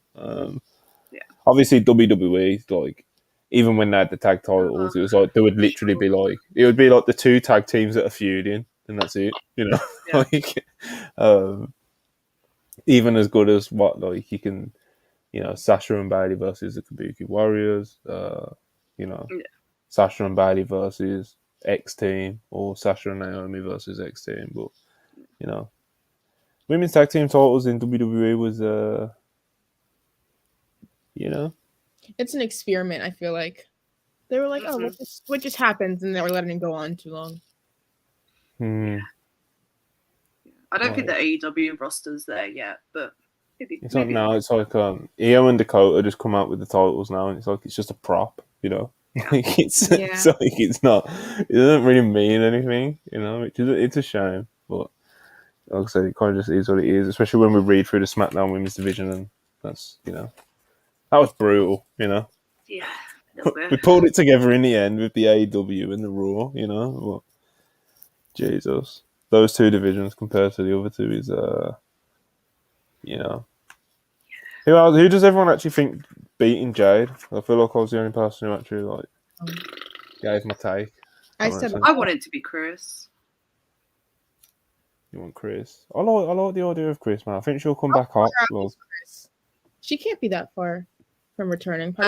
Obviously WWE, like even when they had the tag titles, it was like they would literally be like it would be like the two tag teams that are feuding, and that's it, you know. Like, even as good as what like you can, you know, Sasha and Bailey versus the Kabuki Warriors, you know, Sasha and Bailey versus X Team, or Sasha and Naomi versus X Team, but you know, women's tag team titles in WWE was, you know, It's an experiment. I feel like they were like, "Oh, what just happens?" and they were letting it go on too long. I don't think the AEW roster's there yet, but it's like now it's like Io and Dakota just come out with the titles now, and it's like it's just a prop, you know. Like it's like it's not, it doesn't really mean anything, you know. Which is it's a shame, but like I said, it kind of just is what it is. Especially when we read through the SmackDown women's division, and that's, you know, that was brutal, you know. Yeah, we pulled it together in the end with the AEW and the Raw, you know. But Jesus, those two divisions compared to the other two is, you know. Who does everyone actually think beating Jade? I feel like I was the only person who actually like gave my take. I said I want it to be Chris. You want Chris? I like the idea of Chris, man. I think she'll come back up. Chris. She can't be that far from returning. You're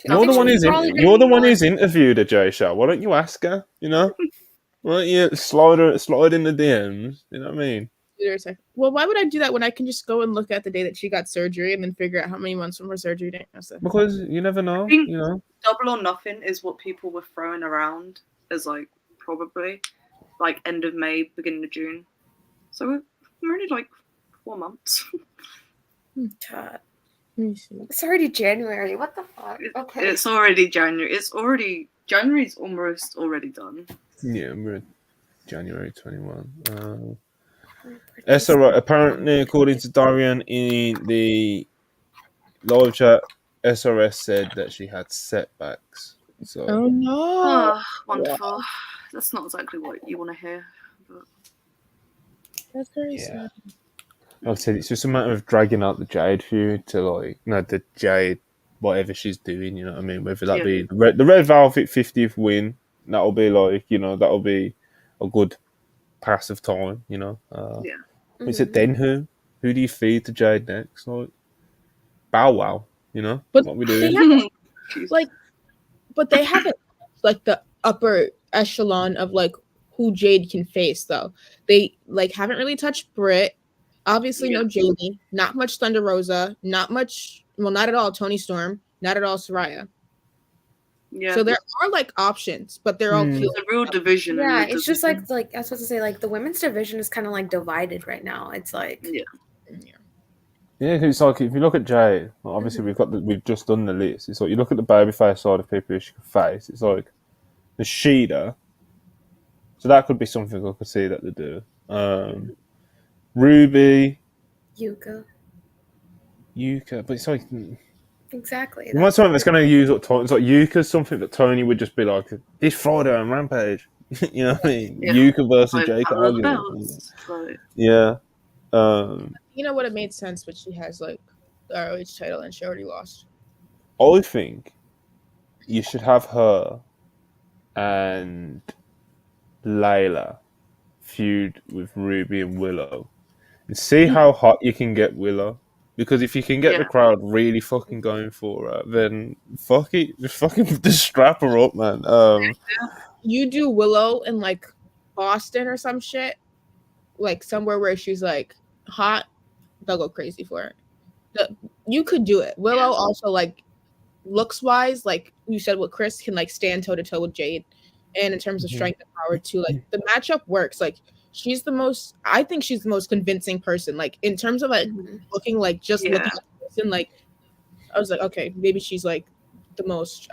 the one who's interviewed her, Jay Shaw. Why don't you ask her? You know, why don't you slide in the DMs? You know what I mean? Well, why would I do that when I can just go and look at the day that she got surgery and then figure out how many months from her surgery? Because you never know, you know. Double or nothing is what people were throwing around as like probably like end of May, beginning of June. So we're only like 4 months. God. It's already January. What the fuck? Okay. It's already January. January's almost already done. Yeah, we're January 21. SRS, apparently, according to Darian in the live chat, SRS said that she had setbacks. So. Oh no! Oh, wonderful. That's not exactly what you want to hear. But... That's very sad. Like I said, it's just a matter of dragging out the Jade feud to the Jade, whatever she's doing, you know what I mean? Whether that be the Red Velvet 50th win, that'll be like, you know, that'll be a good pass of time, you know. Is it then who? Who do you feed to Jade next? Like Bow Wow, you know? But what we doing? But they haven't like the upper echelon of like who Jade can face though. They like haven't really touched Britt. Obviously, no Jamie, not much Thunder Rosa, not much, well, not at all Toni Storm, not at all Soraya. Yeah. So there are like options, but they're all it's a real division. Yeah, it's just like I was supposed to say, like the women's division is kind of like divided right now. It's like it's like if you look at Jade, obviously we've just done the list. It's like you look at the babyface side of people she can face. It's like the Shida, so that could be something I could see that they do. Ruby, Yuka, but it's like exactly. You want something that's going to use up Tony. It's like Yuka's something that Tony would just be like, this Friday on Rampage. You know what I mean? Yuka versus Jake argument. Yeah. You know what? It made sense, but she has like the ROH title and she already lost. I think you should have her and Layla feud with Ruby and Willow and see how hot you can get Willow. Because if you can get the crowd really fucking going for her, then fuck it, just strap her up, man. You do Willow in like Boston or some shit, like somewhere where she's like hot, they'll go crazy for it. You could do it. Willow also like looks wise, like you said with Chris, can like stand toe to toe with Jade, and in terms of strength and power too, like the matchup works. Like I think she's the most convincing person. Like in terms of like looking like looking at the person, like I was like, okay, maybe she's like the most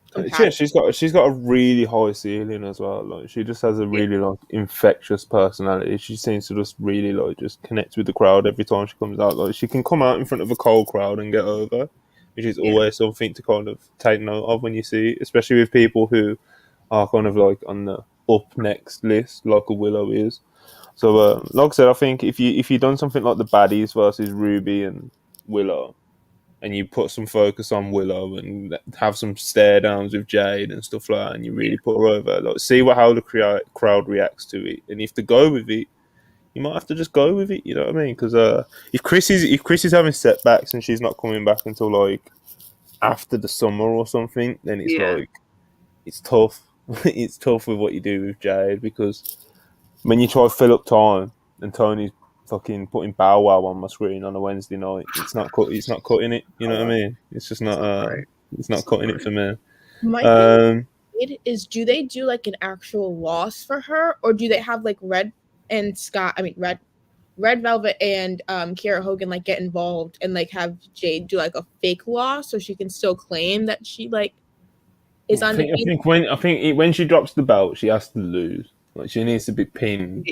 compatible. she's got a really high ceiling as well. Like she just has a really like infectious personality. She seems to just really like just connect with the crowd every time she comes out. Like she can come out in front of a cold crowd and get over, which is always something to kind of take note of when you see, especially with people who are kind of like on the up next list, like a Willow is. So, like I said, I think if you done something like the Baddies versus Ruby and Willow, and you put some focus on Willow and have some stare downs with Jade and stuff like that, and you really put her over, like see how the crowd reacts to it, and if they go with it, you might have to just go with it. You know what I mean? Because if Chris is having setbacks and she's not coming back until like after the summer or something, then it's like it's tough. It's tough with what you do with Jade, because when you try to fill up time and Tony's fucking putting Bow Wow on my screen on a Wednesday night, it's not cutting it. You know what I mean? It's just not. It's not cutting it for me. My thing is, do they do like an actual loss for her, or do they have like Red Velvet and Kiera Hogan like get involved and like have Jade do like a fake loss so she can still claim that she like is undefeated? I think when she drops the belt, she has to lose. Like she needs to be pinned,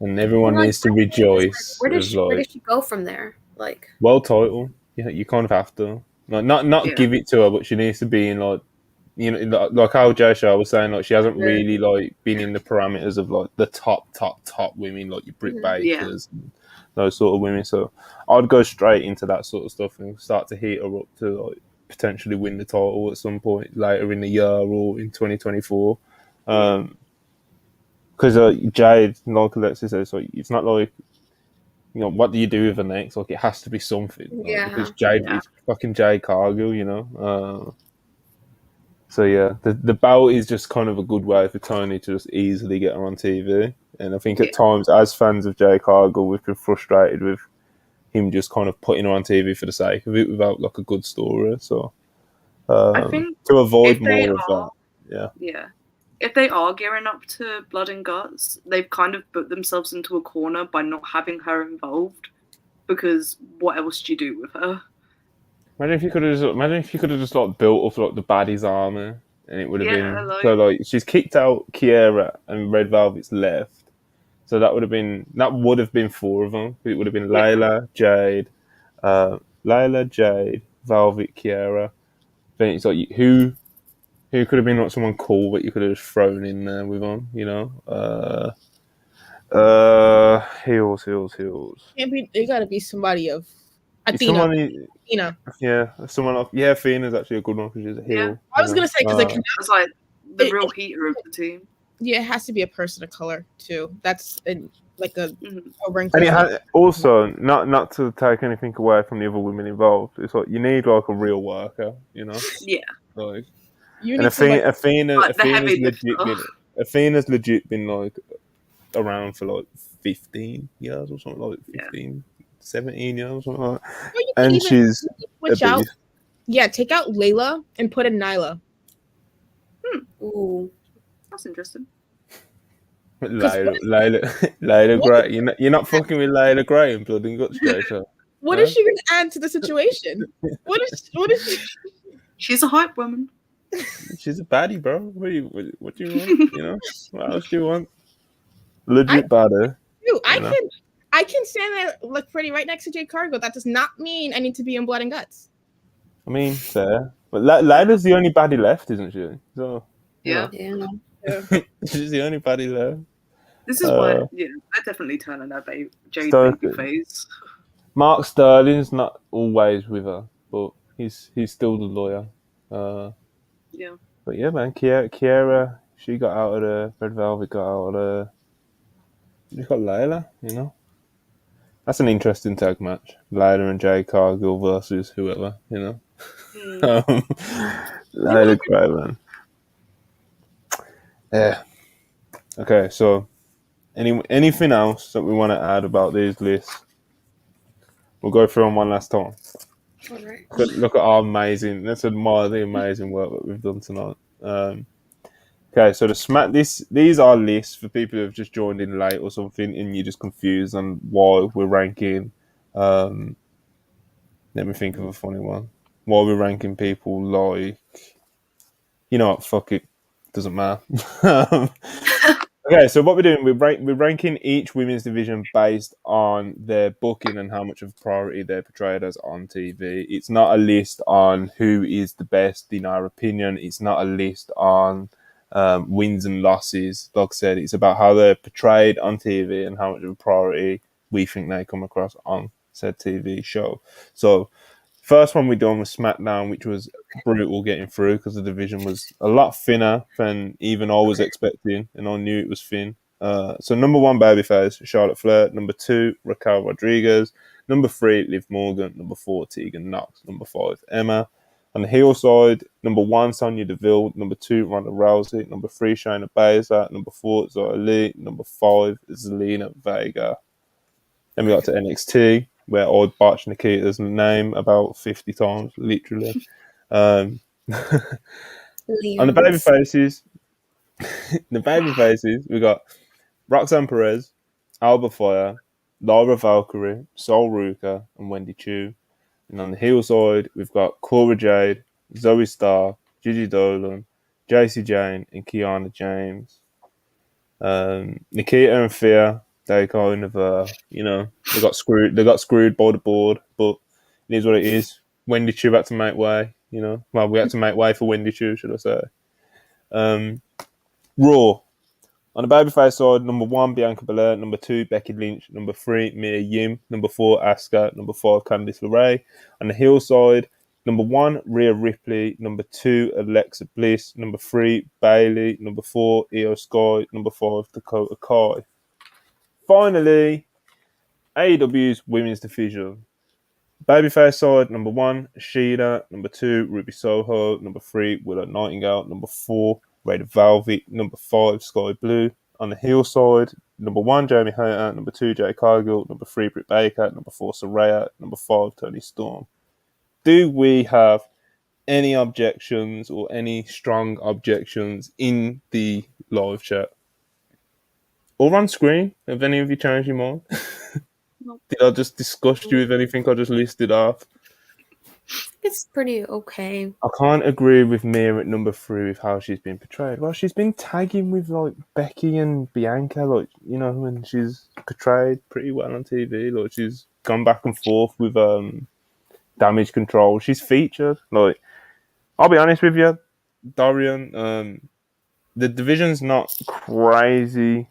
and everyone needs to rejoice. Where does she go from there? Like world title, yeah, you kind of have to. Like not give it to her, but she needs to be in like, you know, like how Jay Shaw was saying, like she hasn't really like been in the parameters of like the top women, like your Britt Bakers and those sort of women. So I'd go straight into that sort of stuff and start to heat her up to like potentially win the title at some point later in the year or in 2024. Because Jade, like Alexis says, like it's not like, you know, what do you do with her next? Like it has to be something. Like, because Jade is fucking Jade Cargill, you know. So yeah, the bout is just kind of a good way for Tony to just easily get her on TV. And I think at times, as fans of Jade Cargill, we've been frustrated with him just kind of putting her on TV for the sake of it without like a good story. So I think to avoid more of that, if they are gearing up to Blood and Guts, they've kind of put themselves into a corner by not having her involved, because what else do you do with her? Imagine if you could have just like built up like the baddies army, and it would have been so like she's kicked out Kiera and Red Velvet's left, so that would have been 4 of them. It would have been Layla, Jade, Velvet, Kiera. Then it's like who could have been like someone cool that you could have just thrown in there with them, you know? Heels. It gotta be somebody of Athena. Someone like Athena's actually a good one because she's a heel. I was gonna say because it's like the real heater of the team. Yeah, it has to be a person of color too. That's like a wrinkle. And it has, also not to take anything away from the other women involved. It's like you need like a real worker, you know? Yeah. Like, you and need Athena's legit been like around for like 15 years or something, like 15, 17 years or something like that. And she's switch out. Yeah, take out Layla and put in Nyla. Ooh, that's interesting. Layla Gray. You're not fucking with Layla Gray in Blood and Guts, Jason. What is she going to add to the situation? What is she? She's a hype woman. She's a baddie, bro. What do you want? You know, what else do you want? Legit baddie. Dude, I can stand there, look pretty right next to Jade Cargill. That does not mean I need to be in Blood and Guts. I mean, fair. But Layla's the only baddie left, isn't she? So yeah. She's the only baddie left. This is why, they're definitely turning that Jade baby face. Mark Sterling's not always with her, but he's still the lawyer. Yeah. But yeah, man, Kiera, she got out of the Red Velvet, got out of the. You got Layla, you know. That's an interesting tag match. Layla and Jade Cargill versus whoever, you know. Layla Craven. Yeah. Okay, so anything else that we want to add about these lists? We'll go through them one last time. All right. Look at our amazing. Let's admire the amazing work that we've done tonight. Okay, so these are lists for people who have just joined in late or something, and you're just confused on why we're ranking. Let me think of a funny one. Why we're ranking people like You know what? Fuck it. Doesn't matter. Okay, so what we're doing, we're ranking each women's division based on their booking and how much of a priority they're portrayed as on TV. It's not a list on who is the best in our opinion. It's not a list on wins and losses. Like I said, it's about how they're portrayed on TV and how much of a priority we think they come across on said TV show. So, first one we done was SmackDown, which was brutal getting through because the division was a lot thinner than even I was expecting, and I knew it was thin. So number 1, babyface, Charlotte Flair. Number 2, Raquel Rodriguez. Number 3, Liv Morgan. Number 4, Tegan Knox. Number 5, Emma. On the heel side, number 1, Sonya Deville. Number 2, Ronda Rousey. Number 3, Shayna Baszler. Number 4, Xia Li. Number 5, Zelina Vega. Then we got to NXT, where I botched Nikita's name about 50 times, literally. On the baby faces, we got Roxanne Perez, Alba Fire, Laura Valkyrie, Sol Ruka, and Wendy Chu. And on the heel side, we've got Cora Jade, Zoe Starr, Gigi Dolan, Jacy Jane, and Kiana James. Nikita and Thea, they kind of, they got screwed. They got screwed by the board, but it is what it is. Wendy Chu had to make way. Well, we had to make way for Wendy Chu, should I say? Raw. On the babyface side, number 1, Bianca Belair. Number 2, Becky Lynch. Number 3, Mia Yim. Number 4, Asuka. Number 5, Candice LeRae. On the heel side, number 1, Rhea Ripley. Number 2, Alexa Bliss. Number 3, Bayley. Number 4, Io Sky. Number 5, Dakota Kai. Finally, AEW's women's division. Babyface side, number 1, Sheena. Number 2, Ruby Soho. Number 3, Willow Nightingale. Number 4, Red Velvet. Number 5, Sky Blue. On the heel side, number 1, Jamie Hayter. Number 2, Jay Cargill. Number 3, Britt Baker. Number 4, Saraya. Number 5, Tony Storm. Do we have any objections or any strong objections in the live chat? Or on screen? Have any of you changed your mind? Did I just disgust you with anything I just listed off? It's pretty okay. I can't agree with Mia at number 3 with how she's been portrayed. Well, she's been tagging with like Becky and Bianca, and she's portrayed pretty well on TV. Like she's gone back and forth with Damage Control. She's featured. Like, I'll be honest with you, Dorian. The division's not crazy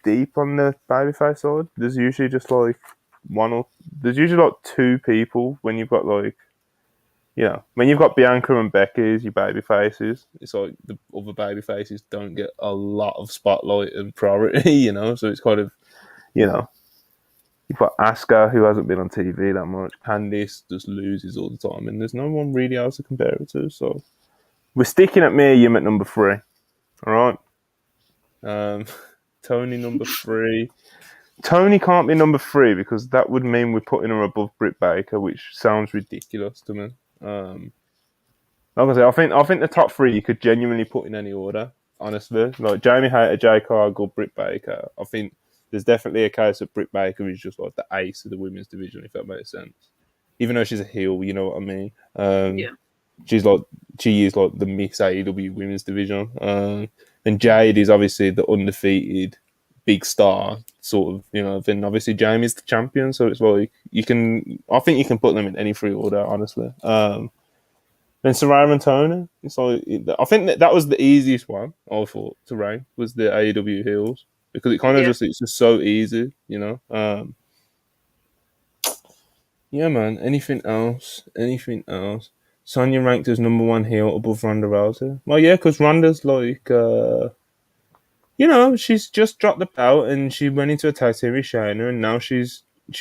deep on the babyface side. There's usually just like there's usually like 2 people when you've got like, when you've got Bianca and Becky as your baby faces, it's like the other baby faces don't get a lot of spotlight and priority, so it's kind of, you've got Asuka, who hasn't been on TV that much. Candice just loses all the time, and there's no one really else to compare it to, so we're sticking at Mia Yim at number 3. All right. Tony number 3. Tony can't be number 3 because that would mean we're putting her above Britt Baker, which sounds ridiculous to me. Like I say, I think the top 3 you could genuinely put in any order. Honestly, like Jamie Hayter, Jay Cargill, Britt Baker. I think there's definitely a case that Britt Baker is just like the ace of the women's division, if that makes sense. Even though she's a heel, you know what I mean. Yeah. She is like the Miss AEW women's division. And Jade is obviously the undefeated big star, sort of, then obviously Jamie's the champion, so it's like I think you can put them in any 3 order, honestly. Then Saraya and Tony, it's like, I think that was the easiest one, I thought, to rank, was the AEW heels, because it kind of it's just so easy, Yeah, man, anything else? Sonya ranked as number 1 heel above Ronda Rousey. Well, yeah, because Ronda's like, she's just dropped the belt and she went into a tag team with Shayna, and now she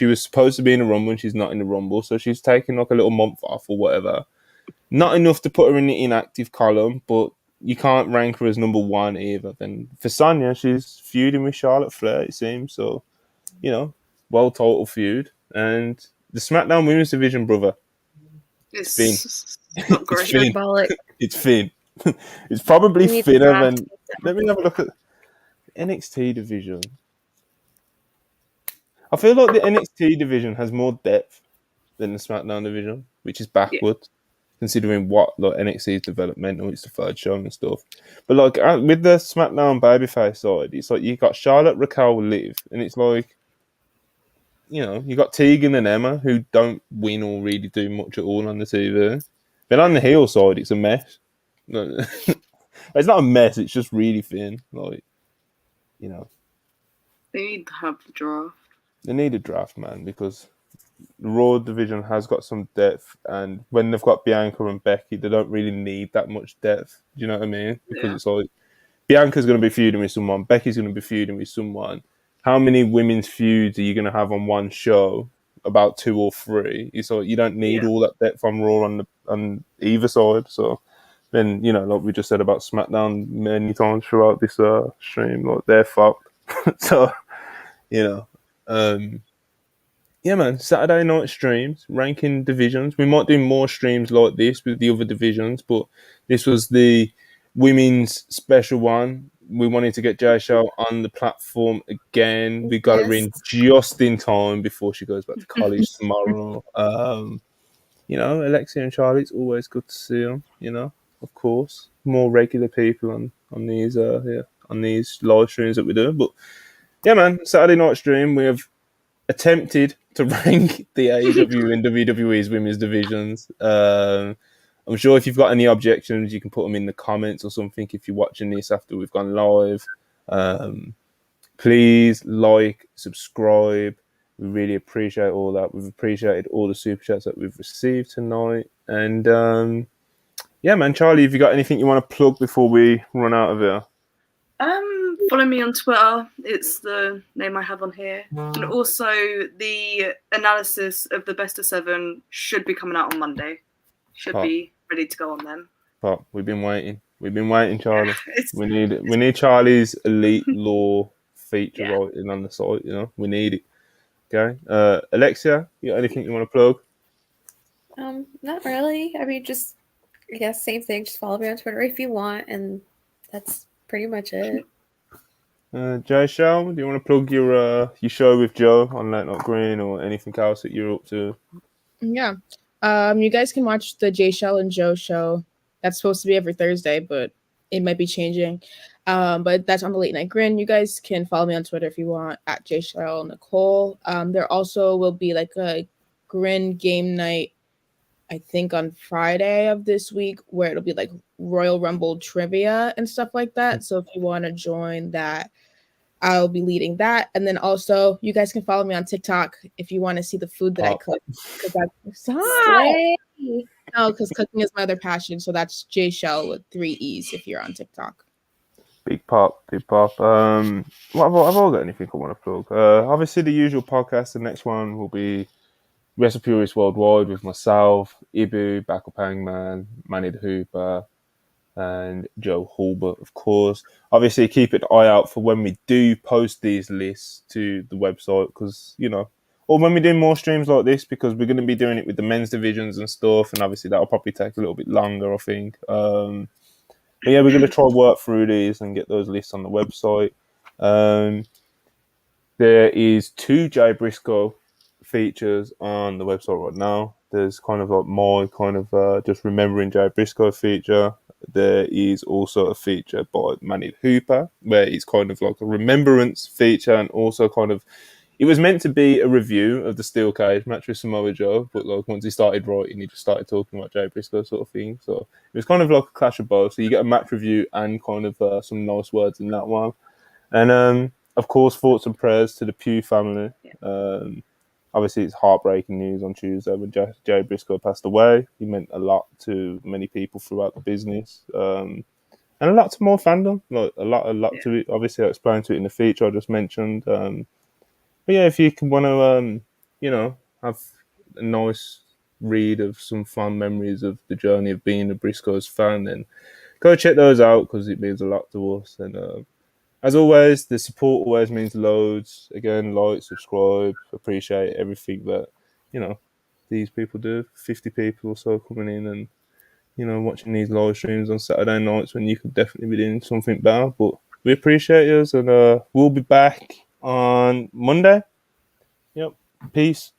was supposed to be in the Rumble and she's not in the Rumble, so she's taking like a little month off or whatever. Not enough to put her in the inactive column, but you can't rank her as number 1 either. Then for Sonya, she's feuding with Charlotte Flair, it seems, so, well total feud. And the SmackDown Women's Division, brother, It's not great. It's thin. It's probably thinner than. Let me have a look at the NXT division. I feel like the NXT division has more depth than the SmackDown division, which is backwards. considering what like NXT is developmental, it's the third show and stuff. But like with the SmackDown babyface side, it's like you got Charlotte, Raquel, Liv, and it's like, you know, you got Tegan and Emma who don't win or really do much at all on the TV. Then on the heel side, it's a mess. It's not a mess; it's just really thin. Like, you know, They need to have the draft. they need a draft, man, because the Raw division has got some depth, and when they've got Bianca and Becky, they don't really need that much depth. Do you know what I mean? Because it's like Bianca's going to be feuding with someone, Becky's going to be feuding with someone. How many women's feuds are you going to have on one show? About 2 or 3. It's like you don't need all that depth on Raw on either side. So then, you know, like we just said about SmackDown many times throughout this stream, like they're fucked. So, you know, yeah, man, Saturday night streams, ranking divisions. We might do more streams like this with the other divisions, but this was the women's special one. We wanted to get Jay Show on the platform again. We got her in just in time before she goes back to college tomorrow. You know, Alexia and Charlie, it's always good to see them, you know, of course. More regular people on these on these live streams that we do. But yeah, man, Saturday night stream, we have attempted to rank the AEW and WWE's women's divisions. I'm sure if you've got any objections, you can put them in the comments or something if you're watching this after we've gone live. Please like, subscribe. We really appreciate all that. We've appreciated all the super chats that we've received tonight. And yeah, man, Charlie, have you got anything you want to plug before we run out of here? Follow me on Twitter. It's the name I have on here. And also the analysis of the best of 7 should be coming out on Monday. Should be ready to go on then. But we've been waiting. We've been waiting, Charlie. We need Charlie's elite lore feature writing on the site, you know. We need it. Okay. Alexia, you got anything you want to plug? Not really. I mean, just I guess same thing. Just follow me on Twitter if you want, and that's pretty much it. Jay Shell, do you want to plug your show with Joe on Late Night Green or anything else that you're up to? Yeah. You guys can watch the Jay Shell and Joe show. That's supposed to be every Thursday, but it might be changing. But that's on the Late Night Grin. You guys can follow me on Twitter if you want at Jay Shell Nicole. There also will be like a Grin game night, I think on Friday of this week, where it'll be like Royal Rumble trivia and stuff like that. So if you want to join that, I'll be leading that. And then also you guys can follow me on TikTok if you want to see the food that I cook. Because cooking is my other passion. So that's J Shell with 3 E's if you're on TikTok. Big pop. What have I got anything I want to plug? Obviously the usual podcast. The next one will be Wrestle Purists Worldwide with myself, Ibu, Backup Hangman, Manny the Hooper, and Joe Hulbert, of course. Obviously, keep an eye out for when we do post these lists to the website, because, you know, or when we do more streams like this, because we're going to be doing it with the men's divisions and stuff, and obviously that'll probably take a little bit longer, I think. But yeah, we're going to try and work through these and get those lists on the website. There is 2 Jay Briscoe features on the website right now. There's kind of like my kind of just remembering Jay Briscoe feature. There is also a feature by Manny Hooper where it's kind of like a remembrance feature, and also kind of it was meant to be a review of the steel cage match with Samoa Joe, but like once he started writing, he just started talking about Jay Briscoe sort of thing. So it was kind of like a clash of both. So you get a match review and kind of some nice words in that one. And of course, thoughts and prayers to the Pugh family. Obviously, it's heartbreaking news on Tuesday when Jay Briscoe passed away. He meant a lot to many people throughout the business, and a lot to more fandom. Like a lot to it. Obviously, I explained to it in the feature I just mentioned. But yeah, if you can want to, you know, have a nice read of some fun memories of the journey of being a Briscoes fan, then go check those out because it means a lot to us. And as always, the support always means loads. Again, like, subscribe, appreciate everything that, you know, these people do. 50 people or so coming in and, you know, watching these live streams on Saturday nights when you could definitely be doing something better. But we appreciate you, and we'll be back on Monday. Yep. Peace.